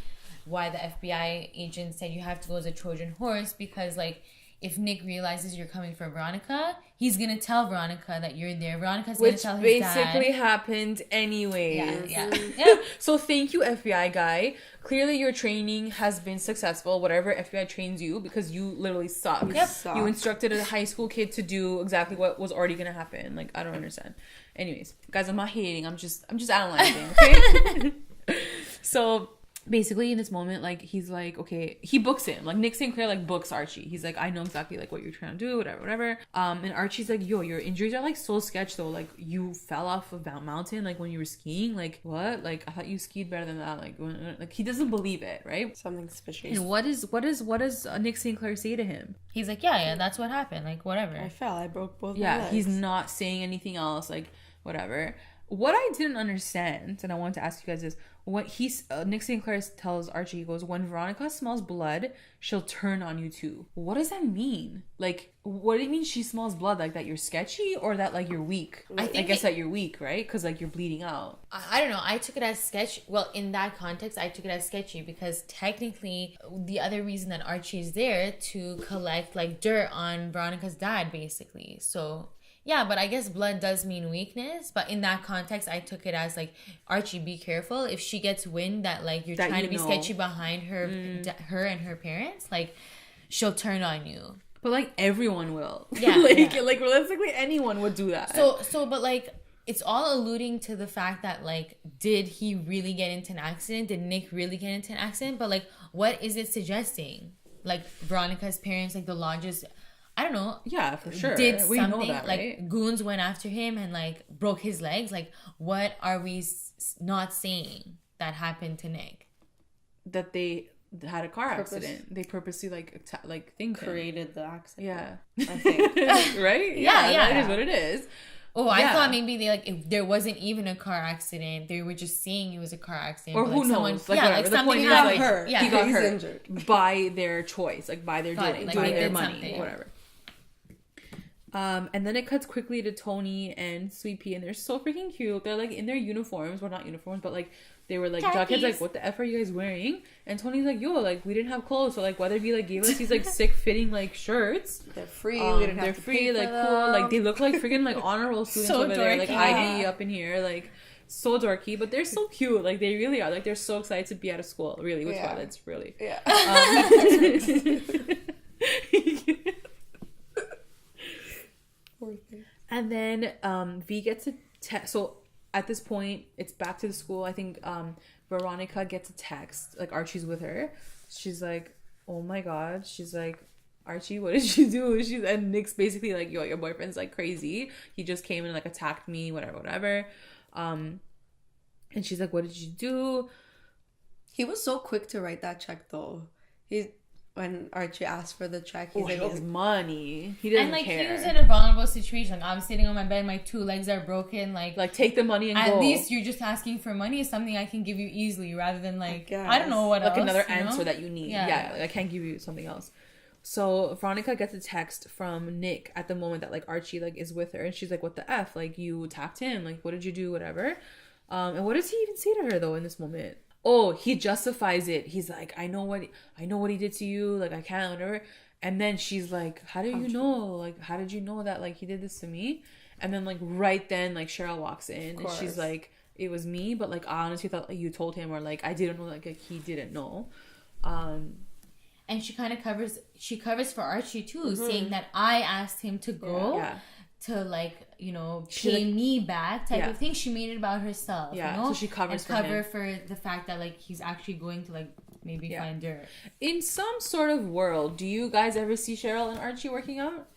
why the FBI agent said you have to go as a Trojan horse, because like if Nick realizes you're coming for Veronica, he's gonna tell Veronica that you're there. Veronica's gonna tell his dad. Which basically happened anyways. Yeah. So thank you, FBI guy. Clearly your training has been successful, whatever FBI trains you, because you literally suck. You instructed a high school kid to do exactly what was already gonna happen. Like, I don't understand. Anyways, guys, I'm not hating. I'm just analyzing, okay? So basically in this moment, like, he's like, okay, he books him. Like, Nick St. Clair like books Archie. He's like, I know exactly like what you're trying to do, whatever. And Archie's like, yo, your injuries are like so sketch though. Like, you fell off of that mountain like when you were skiing. Like, what? Like, I thought you skied better than that. Like he doesn't believe it, right? Something suspicious. And what does Nick St. Clair say to him? He's like, yeah, that's what happened. Like, whatever. I fell. I broke both my legs. Yeah, he's not saying anything else. Like, whatever. What I didn't understand, and I wanted to ask you guys, is what Nick St. Clair tells Archie. He goes, when Veronica smells blood, she'll turn on you too. What does that mean? Like, what do you mean she smells blood? Like, that you're sketchy, or that like you're weak? I guess that you're weak, right? Because like you're bleeding out. I don't know. I took it as sketch. Well, in that context, I took it as sketchy because technically the other reason that Archie is there to collect like dirt on Veronica's dad, basically. So yeah, but I guess blood does mean weakness. But in that context, I took it as like, Archie, be careful. If she gets wind that like you're trying to be sketchy behind her and her parents, like, she'll turn on you. But like everyone will. Yeah. Like realistically, anyone would do that. So, but like, it's all alluding to the fact that like, did he really get into an accident? Did Nick really get into an accident? But like, what is it suggesting? Like, Veronica's parents, like the lodges, I don't know. Yeah, for sure. Did something, know that, right? Like, goons went after him and like broke his legs. Like, what are we not saying that happened to Nick? That they had a car accident. They purposely created the accident. Yeah, I think. Right? Yeah. That is what it is. Oh, I thought maybe they like, if there wasn't even a car accident, they were just saying it was a car accident. Or but, who like, knows? Like, like something happened. hurt. Yeah, he got hurt injured by their choice, like by their doing, like, by their money, something. whatever. And then it cuts quickly to Tony and Sweet Pea, and they're so freaking cute. They're like in their uniforms, well, not uniforms, but like they were like, Jughead's like, what the F are you guys wearing? And Tony's like, yo, like we didn't have clothes, so like Weatherby like gave us these like sick fitting like shirts. They're free. We didn't have they're to free, pay like for cool, them. like they look like freaking like honor roll students So over there, like dorky. ID up in here, like so dorky, but they're so cute. Like they really are. Like they're so excited to be out of school. Really, with toilets, really. Yeah. And then V gets a text. So at this point, it's back to the school. I think Veronica gets a text. Like, Archie's with her. She's like, oh my God. She's like, Archie, what did you do? And Nick's basically like, yo, your boyfriend's like crazy. He just came and like attacked me, whatever. And she's like, what did you do? He was so quick to write that check though. When Archie asked for the check, he's like, like, it's money. He doesn't care. He was in a vulnerable situation. Like, I'm sitting on my bed, my 2 legs are broken. Like take the money and go. At least you're just asking for money. Is something I can give you easily, rather than like, I don't know what like else, another answer that you need. Yeah, like, I can't give you something else. So Veronica gets a text from Nick at the moment that like Archie like is with her, and she's like, what the F? Like, you attacked him. Like, what did you do? Whatever. And what does he even say to her though in this moment? Oh, he justifies it. He's like, I know what he did to you. Like, I can't, whatever. And then she's like, how do you know? Like, how did you know that like he did this to me? And then like right then like Cheryl walks in and she's like, it was me, but like I honestly thought like, you told him, or like I didn't know, like he didn't know. And she kind of covers for Archie too, saying that I asked him to go. To like, you know, pay me back type of thing. She made it about herself. You know? So she covers for the fact that like he's actually going to like maybe find dirt. In some sort of world, do you guys ever see Cheryl and Archie working out?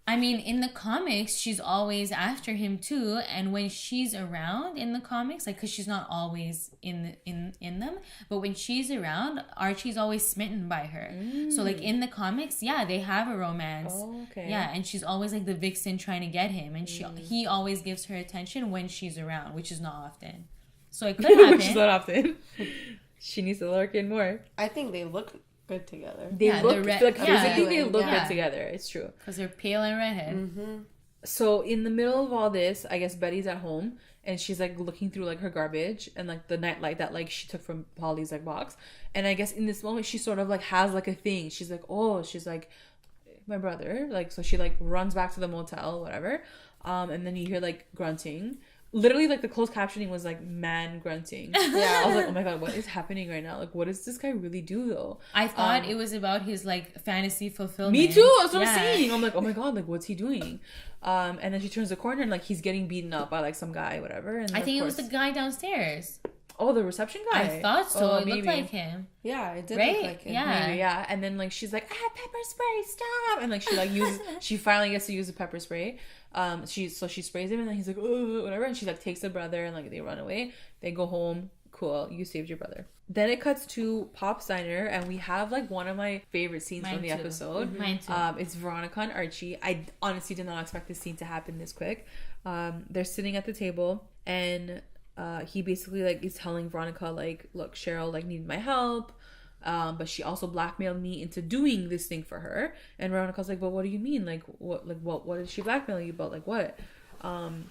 I mean, in the comics, she's always after him too, and when she's around in the comics, like, because she's not always in them, but when she's around, Archie's always smitten by her. So like in the comics, they have a romance. Oh, okay. Yeah, and she's always like the vixen trying to get him, and he always gives her attention when she's around, which is not often. So it could happen. Which is not often. She needs to lurk in more. I think they look good together. They look good together. It's true, because they're pale and redhead. Mm-hmm. So in the middle of all this, I guess Betty's at home and she's like looking through like her garbage and like the nightlight that like she took from Polly's like box. And I guess in this moment she sort of like has like a thing. She's like, my brother. Like, so she like runs back to the motel, whatever. And then you hear like grunting. Literally, like, the closed captioning was like man grunting. Yeah. I was like, oh my god, what is happening right now? Like, what does this guy really do though? I thought it was about his like fantasy fulfillment. Me too. That's what I'm saying. I'm like, oh my god, like, what's he doing? And then she turns the corner and like he's getting beaten up by like some guy, whatever. And I think it was the guy downstairs. Oh, the reception guy. I thought so. It looked like him. Yeah, it did right? look like him. Yeah. Maybe, yeah. And then like she's like, pepper spray, stop! And like she like uses, she finally gets to use the pepper spray. She sprays him and then he's like, oh, whatever. And she like takes the brother and like they run away. They go home. Cool, you saved your brother. Then it cuts to Pop's Diner and we have like one of my favorite scenes from the episode. Mine too. It's Veronica and Archie. I honestly did not expect this scene to happen this quick. They're sitting at the table and he basically like is telling Veronica like, look, Cheryl like needed my help, but she also blackmailed me into doing this thing for her. And Veronica's like, but what do you mean? Like what is she blackmailing you about? Like what? And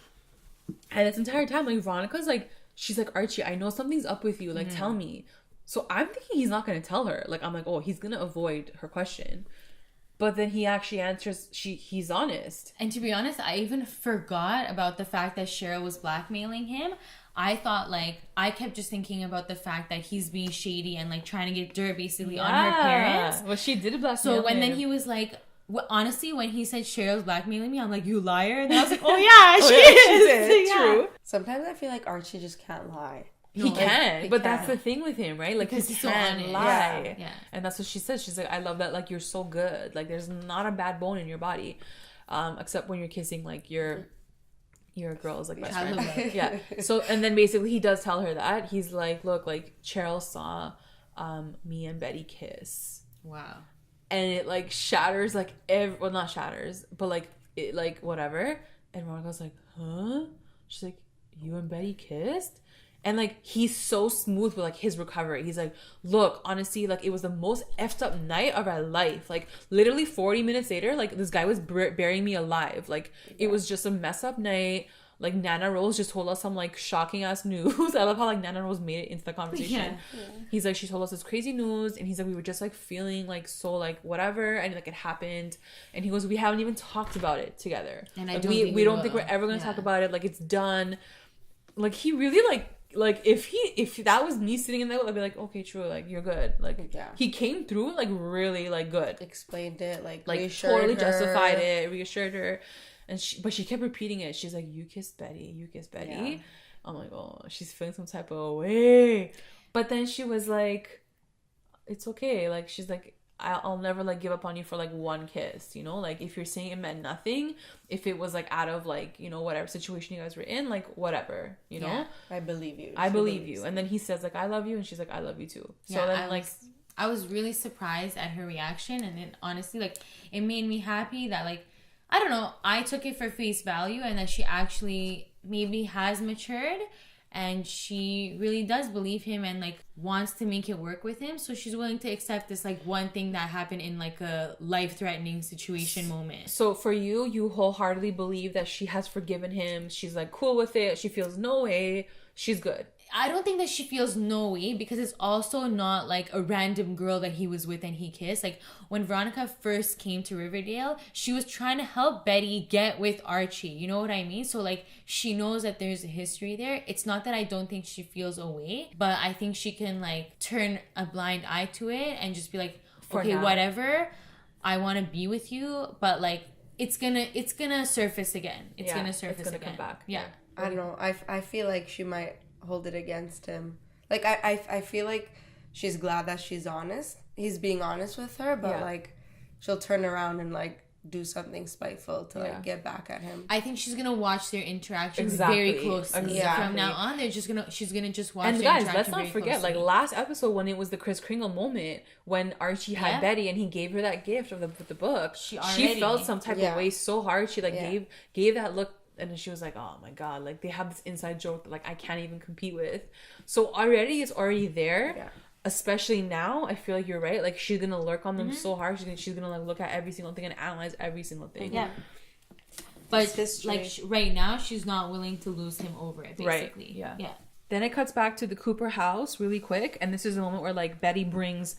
this entire time like Veronica's like, she's like, Archie, I know something's up with you, like tell me. So I'm thinking he's not gonna tell her. Like I'm like, oh, he's gonna avoid her question. But then he actually answers, he's honest. And to be honest, I even forgot about the fact that Cheryl was blackmailing him. I thought, like, I kept just thinking about the fact that he's being shady and, like, trying to get dirt, basically, on her parents. Well, she did blackmail So when him. then he was like, honestly, when he said Cheryl's blackmailing me, I'm like, you liar? And then I was like, oh, yeah, she is. Yeah. True. Sometimes I feel like Archie just can't lie. He can, but that's the thing with him, right? Like, because he he's so can't honest. lie. Yeah. And that's what she said. She's like, I love that, like, you're so good. Like, there's not a bad bone in your body. Except when you're kissing, like, your girl's, like, best friend. Yeah. So, and then basically he does tell her that. He's like, look, like, Cheryl saw me and Betty kiss. Wow. And it, like, shatters, like, well, not shatters, but, like, it, like, whatever. And Veronica's like, huh? She's like, you and Betty kissed? And, like, he's so smooth with, like, his recovery. He's like, look, honestly, like, it was the most effed up night of our life. Like, literally 40 minutes later, like, this guy was burying me alive. Like, it was just a mess up night. Like, Nana Rose just told us some, like, shocking ass news. I love how, like, Nana Rose made it into the conversation. Yeah. He's like, she told us this crazy news. And he's like, we were just, like, feeling, like, so, like, whatever. And, like, it happened. And he goes, we haven't even talked about it together. And like, we don't think we're ever going to talk about it. Like, it's done. Like, he really, like if that was me sitting in there, I'd be like, okay, true, like, you're good. Like, yeah. He came through, like, really, like, good. Explained it, like totally justified it, reassured her. And she kept repeating it. She's like, you kissed Betty, you kissed Betty. Yeah. I'm like, oh, she's feeling some type of way. But then she was like, it's okay. Like, she's like, I'll never, like, give up on you for, like, one kiss, you know? Like, if you're saying it meant nothing, if it was, like, out of, like, you know, whatever situation you guys were in, like, whatever, you know? Yeah, I believe you. I believe you. And then he says, like, I love you. And she's like, I love you too. So then, I was really surprised at her reaction. And it honestly, like, it made me happy that, like, I don't know, I took it for face value and that she actually maybe has matured. And she really does believe him and, like, wants to make it work with him. So she's willing to accept this, like, one thing that happened in, like, a life-threatening situation moment. So for you wholeheartedly believe that she has forgiven him. She's, like, cool with it. She feels no way. She's good. I don't think that she feels no way because it's also not, like, a random girl that he was with and he kissed. Like, when Veronica first came to Riverdale, she was trying to help Betty get with Archie. You know what I mean? So, like, she knows that there's a history there. It's not that I don't think she feels a way, but I think she can, like, turn a blind eye to it and just be like, okay, whatever. I want to be with you, but, like, it's gonna surface again. It's gonna surface again. Come back. Yeah. I don't know. I feel like she might hold it against him. Like, I feel like she's glad that she's honest. He's being honest with her, but like, she'll turn around and, like, do something spiteful to like get back at him. I think she's gonna watch their interactions very closely. From now on, she's gonna just watch. And guys, let's not forget, like, last episode when it was the Kris Kringle moment when Archie had Betty and he gave her that gift of the book. She felt some type of way so hard. She like gave that look. And then she was like, oh my god, like, they have this inside joke that, like, I can't even compete with. So already it's already there. Yeah. Especially now, I feel like you're right. Like, she's gonna lurk on them so hard. She's gonna like look at every single thing and analyze every single thing. Yeah. But like right now, she's not willing to lose him over it. Basically. Right. Yeah. Yeah. Then it cuts back to the Cooper house really quick, and this is the moment where, like, Betty brings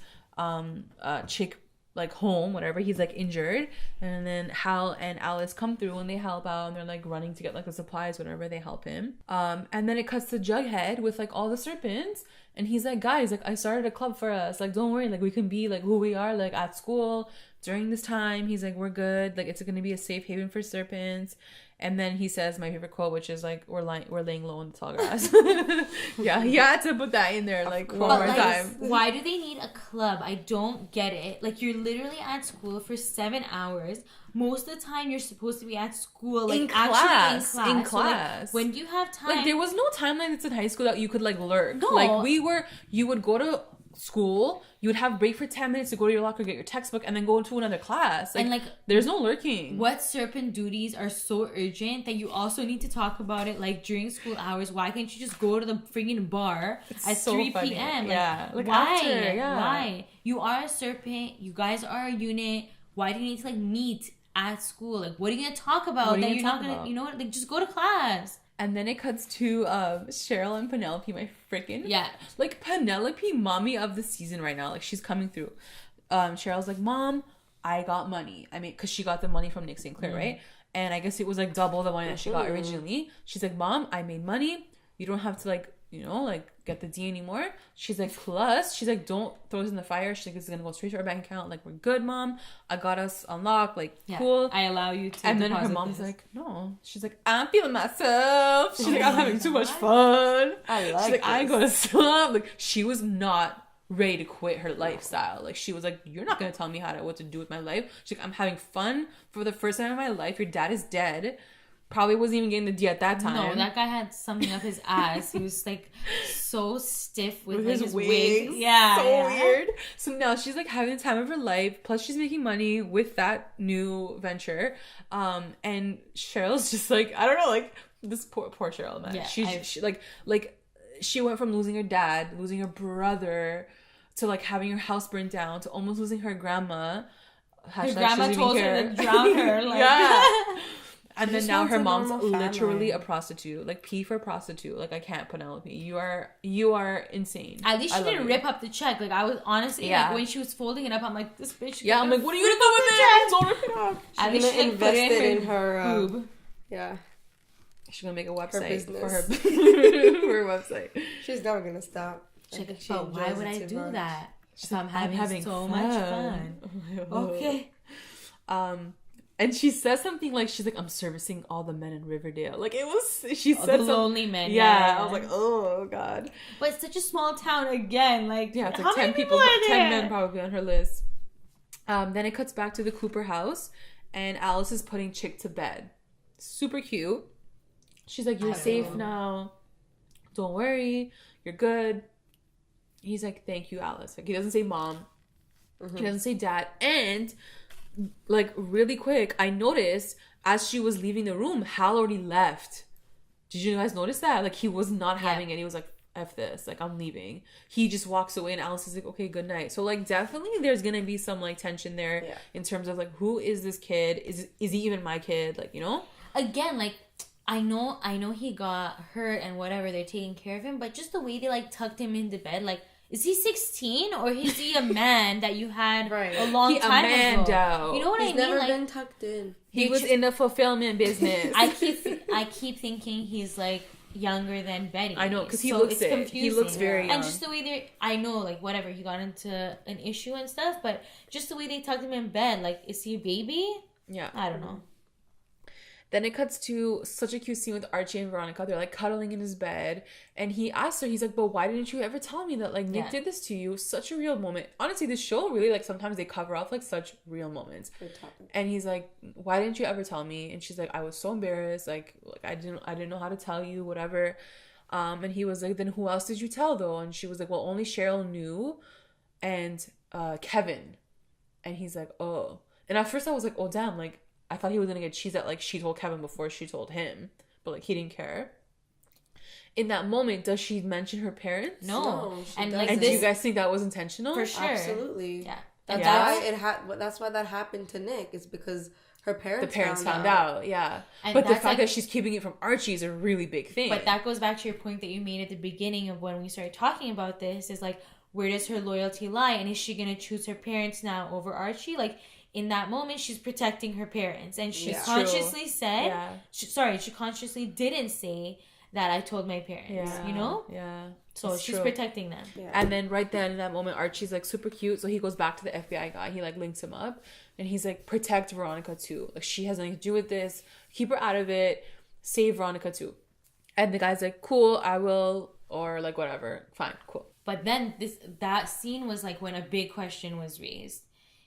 Chic like home, whatever. He's like injured, and then Hal and Alice come through and they help out, and they're like running to get like the supplies, whatever. They help him. And then it cuts to Jughead with like all the serpents, and he's like, guys, like I started a club for us. Like don't worry, like we can be like who we are like at school during this time. He's like, we're good. Like it's gonna be a safe haven for serpents. And then he says my favorite quote, which is like, we're laying low in the tall grass. Yeah, he had to put that in there like one more time. Why do they need a club? I don't get it. Like you're literally at school for 7 hours. Most of the time you're supposed to be at school, like in class. So, like, when do you have time? Like there was no time like this in high school that you could like lurk. No. Like you would go to school, you would have break for 10 minutes to go to your locker, get your textbook, and then go into another class. Like, and like there's no lurking. What serpent duties are so urgent that you also need to talk about it like during school hours? Why can't you just go to the freaking bar at so 3 p.m.? Like, yeah, like why? After, yeah. Why? You are a serpent. You guys are a unit. Why do you need to like meet at school? Like, what are you gonna talk about? That you're not gonna, you know what? Like, just go to class. And then it cuts to Cheryl and Penelope, my freaking... Yeah. Like, Penelope, mommy of the season right now. Like, she's coming through. Cheryl's like, Mom, I got money. I mean, because she got the money from Nick St. Clair, right? And I guess it was, like, double the money that she got originally. She's like, Mom, I made money. You don't have to, like, you know, like, get the D anymore. She's like, plus, she's like, don't throw this in the fire. She's like, it's gonna go straight to our bank account. Like, we're good, Mom. I got us unlocked. Like, cool. I allow you to. And then her mom's like, no. She's like, I'm feeling myself. She's like, I'm having too much fun. I like She's like, I ain't gonna stop. Like, she was not ready to quit her lifestyle. Like, she was like, you're not gonna tell me what to do with my life. She's like, I'm having fun for the first time in my life. Your dad is dead. Probably wasn't even getting the D at that time. No, that guy had something up his ass. He was like so stiff with like, his wig. Yeah. So weird. So now she's like having the time of her life. Plus she's making money with that new venture. And Cheryl's just like, I don't know, like this poor Cheryl, man. Yeah, she went from losing her dad, losing her brother, to like having her house burned down, to almost losing her grandma. Her grandma told her to drown her. Like. Yeah. And then now her mom's literally a prostitute. Like, P for prostitute. Like, I can't, Penelope. You are insane. At least she didn't rip up the check. Like, I was honestly, like, when she was folding it up, I'm like, this bitch. Yeah, I'm like, what are you gonna do with it? Don't rip it up. At least she invested in her boob. Yeah. She's gonna make a website for her website. She's never gonna stop. But why would I do that? So I'm having so much fun. Okay. And she says something like, she's like, I'm servicing all the men in Riverdale. Like, it was, she said the lonely men. Yeah. I was like, oh, God. But it's such a small town again. Like, yeah, it's like 10 people, 10 men probably on her list. Then it cuts back to the Cooper house, and Alice is putting Chic to bed. Super cute. She's like, you're safe now. Don't worry. You're good. He's like, thank you, Alice. Like, he doesn't say mom. Mm-hmm. He doesn't say dad. And... like, really quick, I noticed as she was leaving the room, Hal already left. Did you guys notice that? Like, he was not having it. He was like, F this. Like, I'm leaving. He just walks away, and Alice is like, okay, good night. So, like, definitely there's gonna be some, like, tension there in terms of, like, who is this kid? Is he even my kid? Like, you know? Again, like, I know he got hurt and whatever. They're taking care of him. But just the way they, like, tucked him into bed, like, is he 16 or is he a man that you had a long time ago? You know what I mean? He's never like, been tucked in. He was in the fulfillment business. I keep thinking he's like younger than Betty. I know, because he looks it. Confusing. He looks very young. And just the way they, I know, like whatever, he got into an issue and stuff, but just the way they tucked him in bed, like, is he a baby? Yeah, I don't know. Then it cuts to such a cute scene with Archie and Veronica. They're like cuddling in his bed. And he asks her, he's like, but why didn't you ever tell me that like Nick did this to you? Such a real moment. Honestly, this show really, like, sometimes they cover off like such real moments. And he's like, why didn't you ever tell me? And she's like, I was so embarrassed. Like I didn't know how to tell you, whatever. And he was like, then who else did you tell though? And she was like, well, only Cheryl knew and Kevin. And he's like, oh. And at first I was like, oh damn, like I thought he was gonna get cheese that like she told Kevin before she told him, but like he didn't care. In that moment, does she mention her parents? No. And like, do you guys think that was intentional? For sure. Absolutely. Yeah. That's why that happened to Nick. Is because her parents. The parents found out. Yeah. And but the fact that she's keeping it from Archie is a really big thing. But that goes back to your point that you made at the beginning of when we started talking about this. Is like, where does her loyalty lie? And is she going to choose her parents now over Archie? Like, in that moment, she's protecting her parents. And she consciously said, she consciously didn't say that I told my parents, you know? Yeah. So she's protecting them. Yeah. And then right then in that moment, Archie's like super cute. So he goes back to the FBI guy. He like links him up. And he's like, protect Veronica too. Like, she has nothing to do with this. Keep her out of it. Save Veronica too. And the guy's like, cool, I will. Or like, whatever. Fine, cool. But then that scene was like when a big question was raised.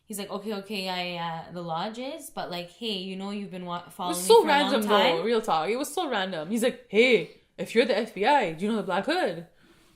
He's like, okay, the lodge is, but like, hey, you know, you've been following me for a long time. It was so random, though. Real talk. It was so random. He's like, hey, if you're the FBI, do you know the Black Hood?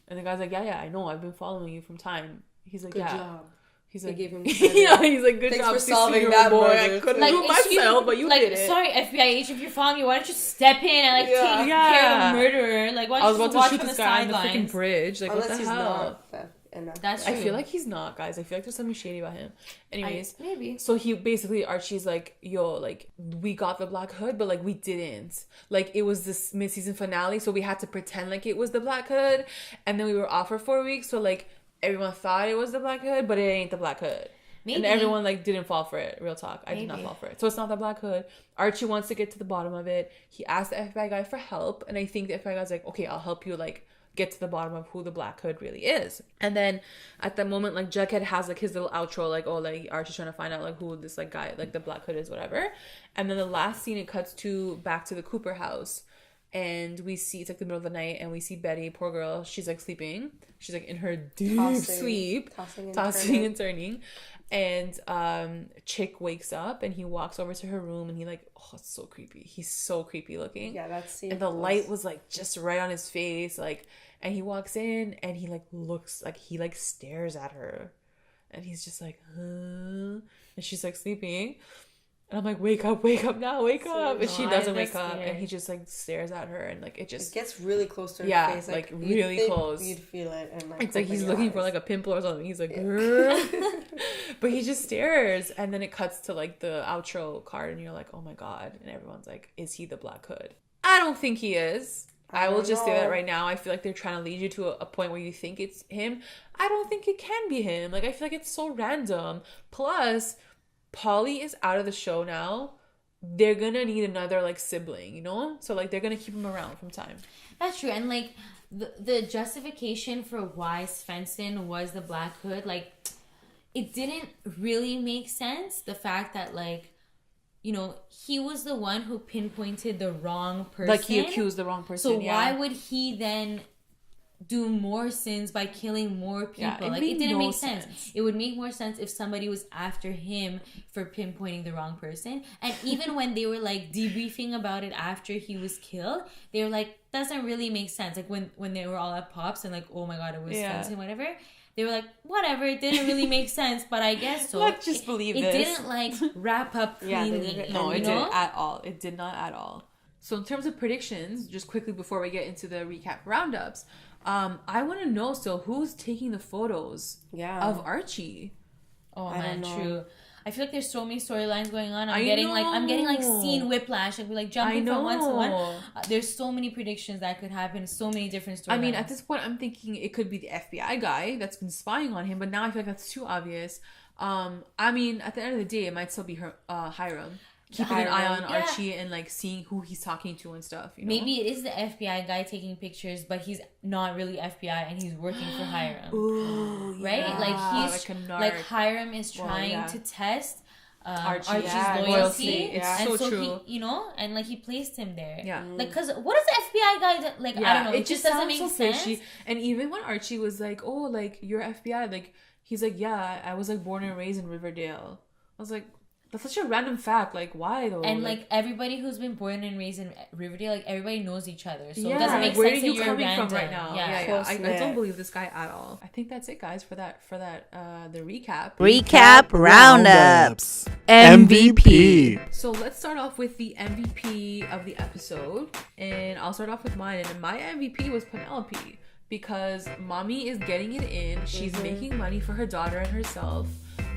And the guy's like, yeah, I know. I've been following you from time. He's like, good job. He's like, gave him yeah, he's like, good Thanks job for solving that boy. murder. I couldn't do it myself, but you did it. Sorry, FBI agent, if you're following me, why don't you step in and like take care of the murderer? Like, why don't you just watch from the sidelines? On the freaking bridge. Like, unless what the he's hell? Not That's true. I feel like he's not, guys. I feel like there's something shady about him. Anyways, maybe. So he basically, Archie's like, yo, like, we got the Black Hood, but like we didn't. Like, it was this mid-season finale, so we had to pretend like it was the Black Hood, and then we were off for 4 weeks, so like everyone thought it was the Black Hood, but it ain't the Black Hood. Maybe. And everyone like didn't fall for it. Real talk. I did not fall for it. So it's not the Black Hood. Archie wants to get to the bottom of it. He asked the FBI guy for help, and I think the FBI guy's like, okay, I'll help you like get to the bottom of who the Black Hood really is. And then at that moment, like, Jughead has like his little outro, like, oh, like Archie's trying to find out like who this like guy, like the Black Hood is, whatever. And then the last scene, it cuts to back to the Cooper house, and we see it's like the middle of the night, and we see Betty, poor girl, she's like sleeping, she's like in her deep sleep, tossing and turning. And Chic wakes up, and he walks over to her room, and he like, oh, it's so creepy. He's so creepy looking. Yeah, that's scene. And the light was like just right on his face, like, and he walks in, and he like looks like, he like stares at her, and he's just like, huh? And she's like sleeping, and I'm like, wake up now, wake up. And she doesn't wake up, and he just like stares at her, and like it gets really close to her face, like really close. You'd feel it, and like it's like he's looking for like a pimple or something. He's like, but he just stares, and then it cuts to like the outro card, and you're like, oh my god. And everyone's like, is he the Black Hood? I don't think he is. I will just say that right now. I feel like they're trying to lead you to a point where you think it's him. I don't think it can be him. Like, I feel like it's so random. Plus, Polly is out of the show now. They're gonna need another like sibling, you know? So like they're gonna keep him around from time. That's true. And like the justification for why Svensson was the Black Hood, like, it didn't really make sense. The fact that like, you know, he was the one who pinpointed the wrong person. Like, he accused the wrong person. So why would he then do more sins by killing more people? Yeah, like, it didn't make sense. It would make more sense if somebody was after him for pinpointing the wrong person. And even when they were like debriefing about it after he was killed, they were like, doesn't really make sense. Like when they were all at Pops and like, oh my god, it was Svensson, whatever. They were like, whatever, it didn't really make sense, but I guess so. Let's just believe this. It didn't like wrap up cleanly. No, it didn't at all. It did not at all. So in terms of predictions, just quickly before we get into the recap roundups, I want to know still who's taking the photos of Archie. Oh man, true. I feel like there's so many storylines going on. I'm getting like scene whiplash. Like we're like jumping from one to one. There's so many predictions that could happen. So many different storylines. I mean, at this point, I'm thinking it could be the FBI guy that's been spying on him, but now I feel like that's too obvious. I mean, at the end of the day, it might still be her, Hiram. Keeping an eye on Archie and like seeing who he's talking to and stuff. You know? Maybe it is the FBI guy taking pictures, but he's not really FBI and he's working for Hiram. Ooh, right? Yeah. Like he's like Hiram is trying to test Archie's loyalty. It's and so true. He, you know, and like he placed him there. Yeah. Like, cause what does the FBI guy do? Like? I don't know. It just doesn't make sense. Fishy. And even when Archie was like, "Oh, like you're FBI," like he's like, "Yeah, I was like born and raised in Riverdale." I was like, that's such a random fact. Like, why though? And like everybody who's been born and raised in Riverdale, like everybody knows each other. So it doesn't make where sense are you that coming you're from random. right now? Yeah. I don't believe this guy at all. I think that's it, guys, for that the recap. Recap roundups. MVP. So let's start off with the MVP of the episode, and I'll start off with mine. And my MVP was Penelope, because mommy is getting it in. She's making money for her daughter and herself.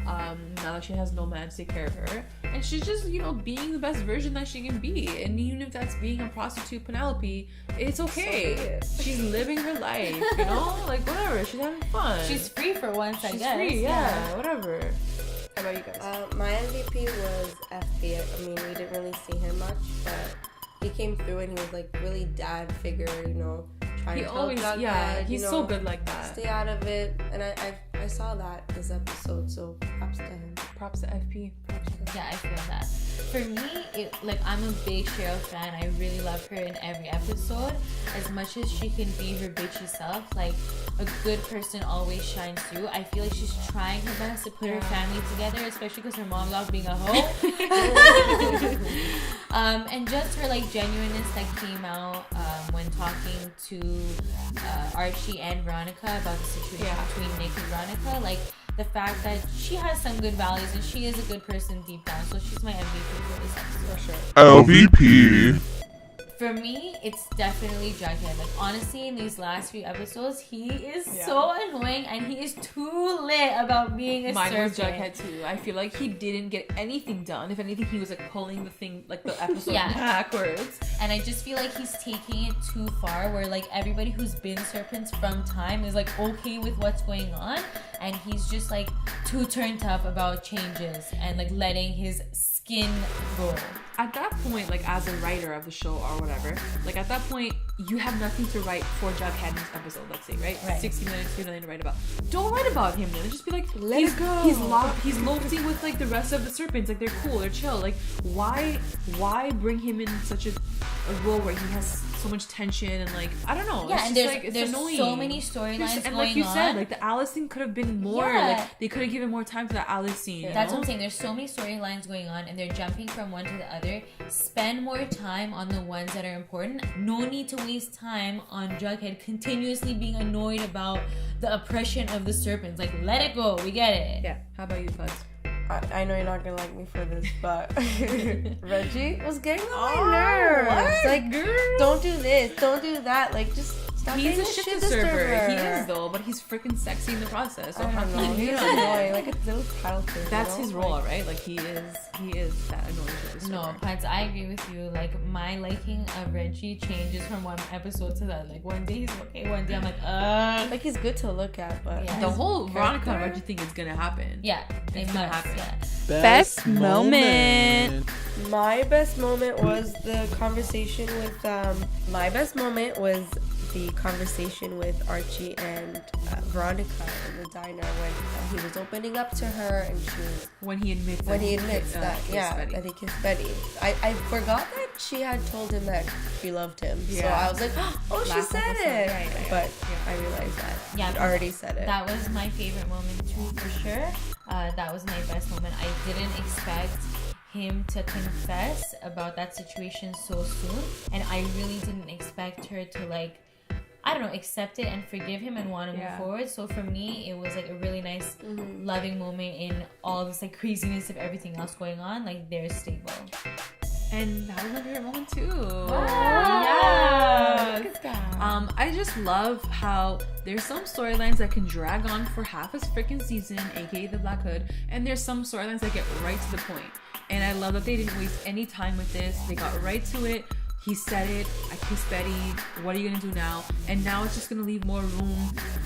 now that she has no man to take care of her, and she's just, you know, being the best version that she can be. And even if that's being a prostitute Penelope, it's okay. She's living her life, you know, like whatever, she's having fun, she's free for once. I guess free, yeah, whatever. How about you guys? My MVP was FP. I mean, we didn't really see him much, but he came through and he was like really dad figure, you know, trying to help Jughead, he's so good like that. Stay out of it, and I saw that this episode, so props to him. Props to FP. Yeah, I feel that. For me, I'm a big Cheryl fan. I really love her in every episode. As much as she can be her bitchy self, like, a good person always shines through. I feel like she's trying her best to put her family together, especially because her mom's off being a hoe. And just her, like, genuineness that came out when talking to Archie and Veronica about the situation between Nick and Veronica. Like, the fact that she has some good values and she is a good person deep down. So she's my MVP for this episode. For sure. LVP. For me, it's definitely Jughead. Like, honestly, in these last few episodes, he is so annoying and he is too lit about being a serpent. Mine was Jughead too. I feel like he didn't get anything done. If anything, he was like pulling the thing, like the episode backwards. And I just feel like he's taking it too far, where like everybody who's been serpents from time is like okay with what's going on, and he's just like too turned up about changes and like letting his skin go. At that point, like as a writer of the show or whatever, like at that point, you have nothing to write for Jughead in this episode, let's say, right? 60 minutes, you have nothing to write about. Don't write about him then. Just be like, let it go. He's lofty with like the rest of the serpents. Like they're cool, they're chill. Like why bring him in such a role where he has so much tension and like I don't know. Yeah, it's and there's annoying. So many storylines going on. And like you said, like the Alice thing could have been more. Yeah. Like they could have given more time to the Alice scene. That's what I'm saying. There's so many storylines going on, and they're jumping from one to the other. Spend more time on the ones that are important. No need to waste time on Jughead continuously being annoyed about the oppression of the serpents. Like, let it go. We get it. Yeah. How about you, Puds? I know you're not gonna like me for this, but Reggie was getting on my nerves. What? Like, don't do this, don't do that. Like, just stop. He's being a shit disturber. He is though, but he's freaking sexy in the process. So I don't know. He's annoying, like a little child thing. That's his role, right? Like he is that annoying shit disturber. No, Pats, I agree with you. Like, my liking of Reggie changes from one episode to the other. Like, one day he's okay, one day I'm like, like he's good to look at, but the whole Veronica and Reggie thing is gonna happen. Yeah, it's gonna happen. Yeah. Best moment. My best moment was the conversation with Archie and Veronica in the diner when he was opening up to her and when he admits that he kissed Betty. I forgot that she had told him that she loved him. So I was like, oh, she said it. Right. But I realized that she'd already said it. That was my favorite moment too, for sure. That was my best moment. I didn't expect him to confess about that situation so soon, and I really didn't expect her to like, I don't know, accept it and forgive him and want to move forward. So for me, it was like a really nice, loving moment in all this like craziness of everything else going on. Like, they're stable. And that was my favorite moment too. Wow. Yeah. Look at that. I just love how there's some storylines that can drag on for half a freaking season, aka the Black Hood, and there's some storylines that get right to the point. And I love that they didn't waste any time with this. They got right to it. He said it. I kissed Betty. What are you gonna do now? And now it's just gonna leave more room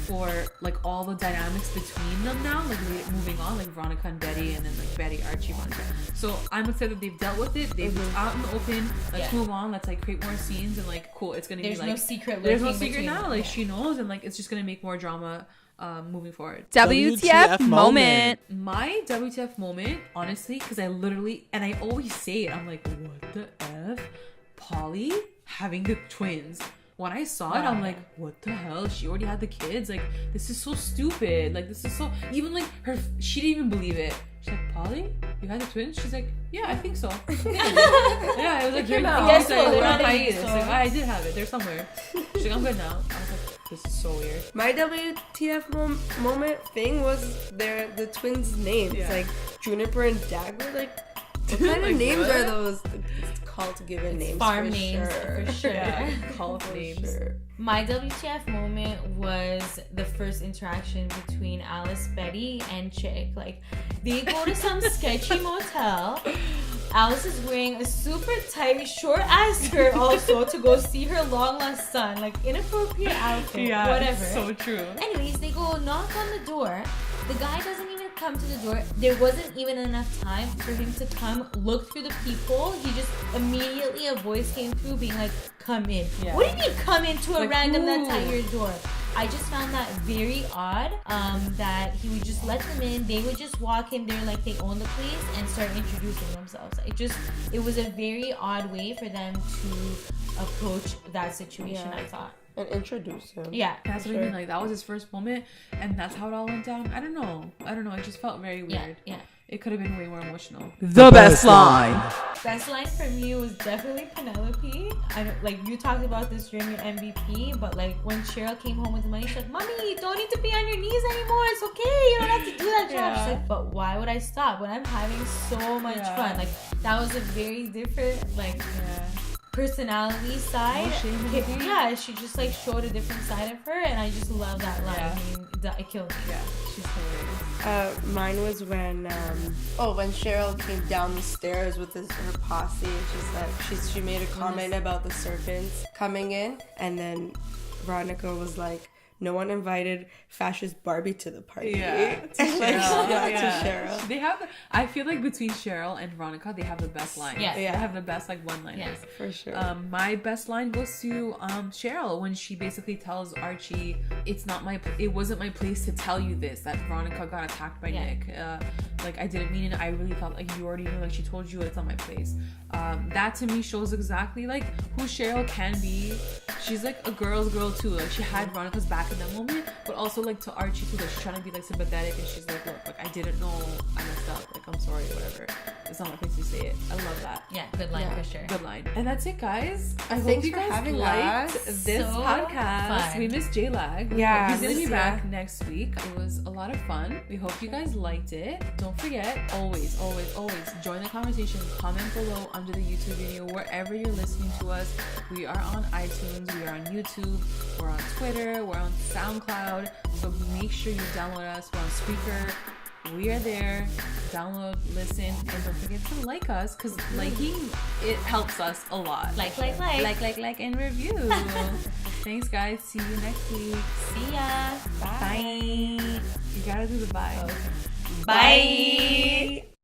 for like all the dynamics between them now, like moving on, like Veronica and Betty, and then like Betty, Archie, Veronica. So I'm excited that they've dealt with it. They've out in the open. Let's move on. Let's like create more scenes and like cool. It's gonna be like there's no secret. There's no secret now. Like she knows, and like it's just gonna make more drama. Moving forward. WTF moment. My WTF moment, honestly, because I literally, and I always say it, I'm like, what the F? Polly having the twins. When I saw it, I'm like, what the hell? She already had the kids? Like, this is so stupid. Like, this is so, even like she didn't even believe it. She's like, Polly, you had the twins? She's like, yeah, I think so. Yeah, it was like, we're on hiatus. Like, I did have it. They're somewhere. She's like, I'm good now. I was like, this is so weird. My WTF moment thing was the twins' names. Like Juniper and Dagger. Like, what kind of names are those? It's cult-given names. Farm for names, sure. for sure. Cult names. Sure. My WTF moment was the first interaction between Alice, Betty, and Chic. Like, they go to some sketchy motel. Alice is wearing a super tight, short-ass skirt also to go see her long-lost son. Like, inappropriate outfit, whatever. It's so true. Anyways, they go knock on the door. The guy doesn't even come to the door. There wasn't even enough time for him to come look through the peephole. He just immediately, a voice came through being like, come in. Yeah. What do you mean come into a Like, random that's at ooh. your door? I just found that very odd, that he would just let them in. They would just walk in there like they own the place and start introducing themselves. It was a very odd way for them to approach that situation, Yeah. I thought. And introduce him. Yeah. That's what I mean. Like, that was his first moment, and that's how it all went down. I don't know. It just felt very weird. Yeah. It could have been way more emotional. The best line. Best line for me was definitely Penelope. I don't, like, you talked about this during your MVP, but like when Cheryl came home with the money, she's like, "Mommy, you don't need to be on your knees anymore. It's okay. You don't have to do that job." Yeah. She's like, "But why would I stop when I'm having so much fun?" Like, that was a very different personality side. No shame in the game. Yeah, she just like showed a different side of her, and I just love that line. Yeah. I mean, it killed me. Yeah, she's hilarious. Mine was when when Cheryl came down the stairs with her posse, and she said she made a comment about the serpents coming in, and then Veronica was like, "No one invited fascist Barbie to the party." Yeah, to And, like, Cheryl. to Cheryl. They have. I feel like between Cheryl and Veronica, they have the best lines. Yeah. They have the best like one-liners. Yes. For sure. My best line goes to Cheryl when she basically tells Archie, it wasn't my place to tell you this, that Veronica got attacked by Nick. Like, I didn't mean it. I really felt like you already knew. Like, she told you it's not my place. That to me shows exactly like who Cheryl can be. She's like a girl's girl too. Like, she had Veronica's back in that moment, but also like to Archie too. Like, she's trying to be like sympathetic, and she's like, "Look, I didn't know I messed up. Like, I'm sorry, whatever. It's not my place to say it." I love that. Yeah, good line for sure. Good line. And that's it, guys. I hope Thanks you for guys having liked us. this So podcast. fun. We missed JLAG. Yeah, He's gonna be miss back ya. next week. It was a lot of fun. We hope you guys liked it. Don't forget, always join the conversation. Comment below under the YouTube video, wherever you're listening to us. We are on iTunes. We are on YouTube. We're on Twitter. We're on SoundCloud. So make sure you download us. We're on Spreaker. We are there. Download, listen, and don't forget to like us, because liking, it helps us a lot. Like. And review. Thanks, guys. See you next week. See ya. Bye. You gotta do the bye. Okay. Bye.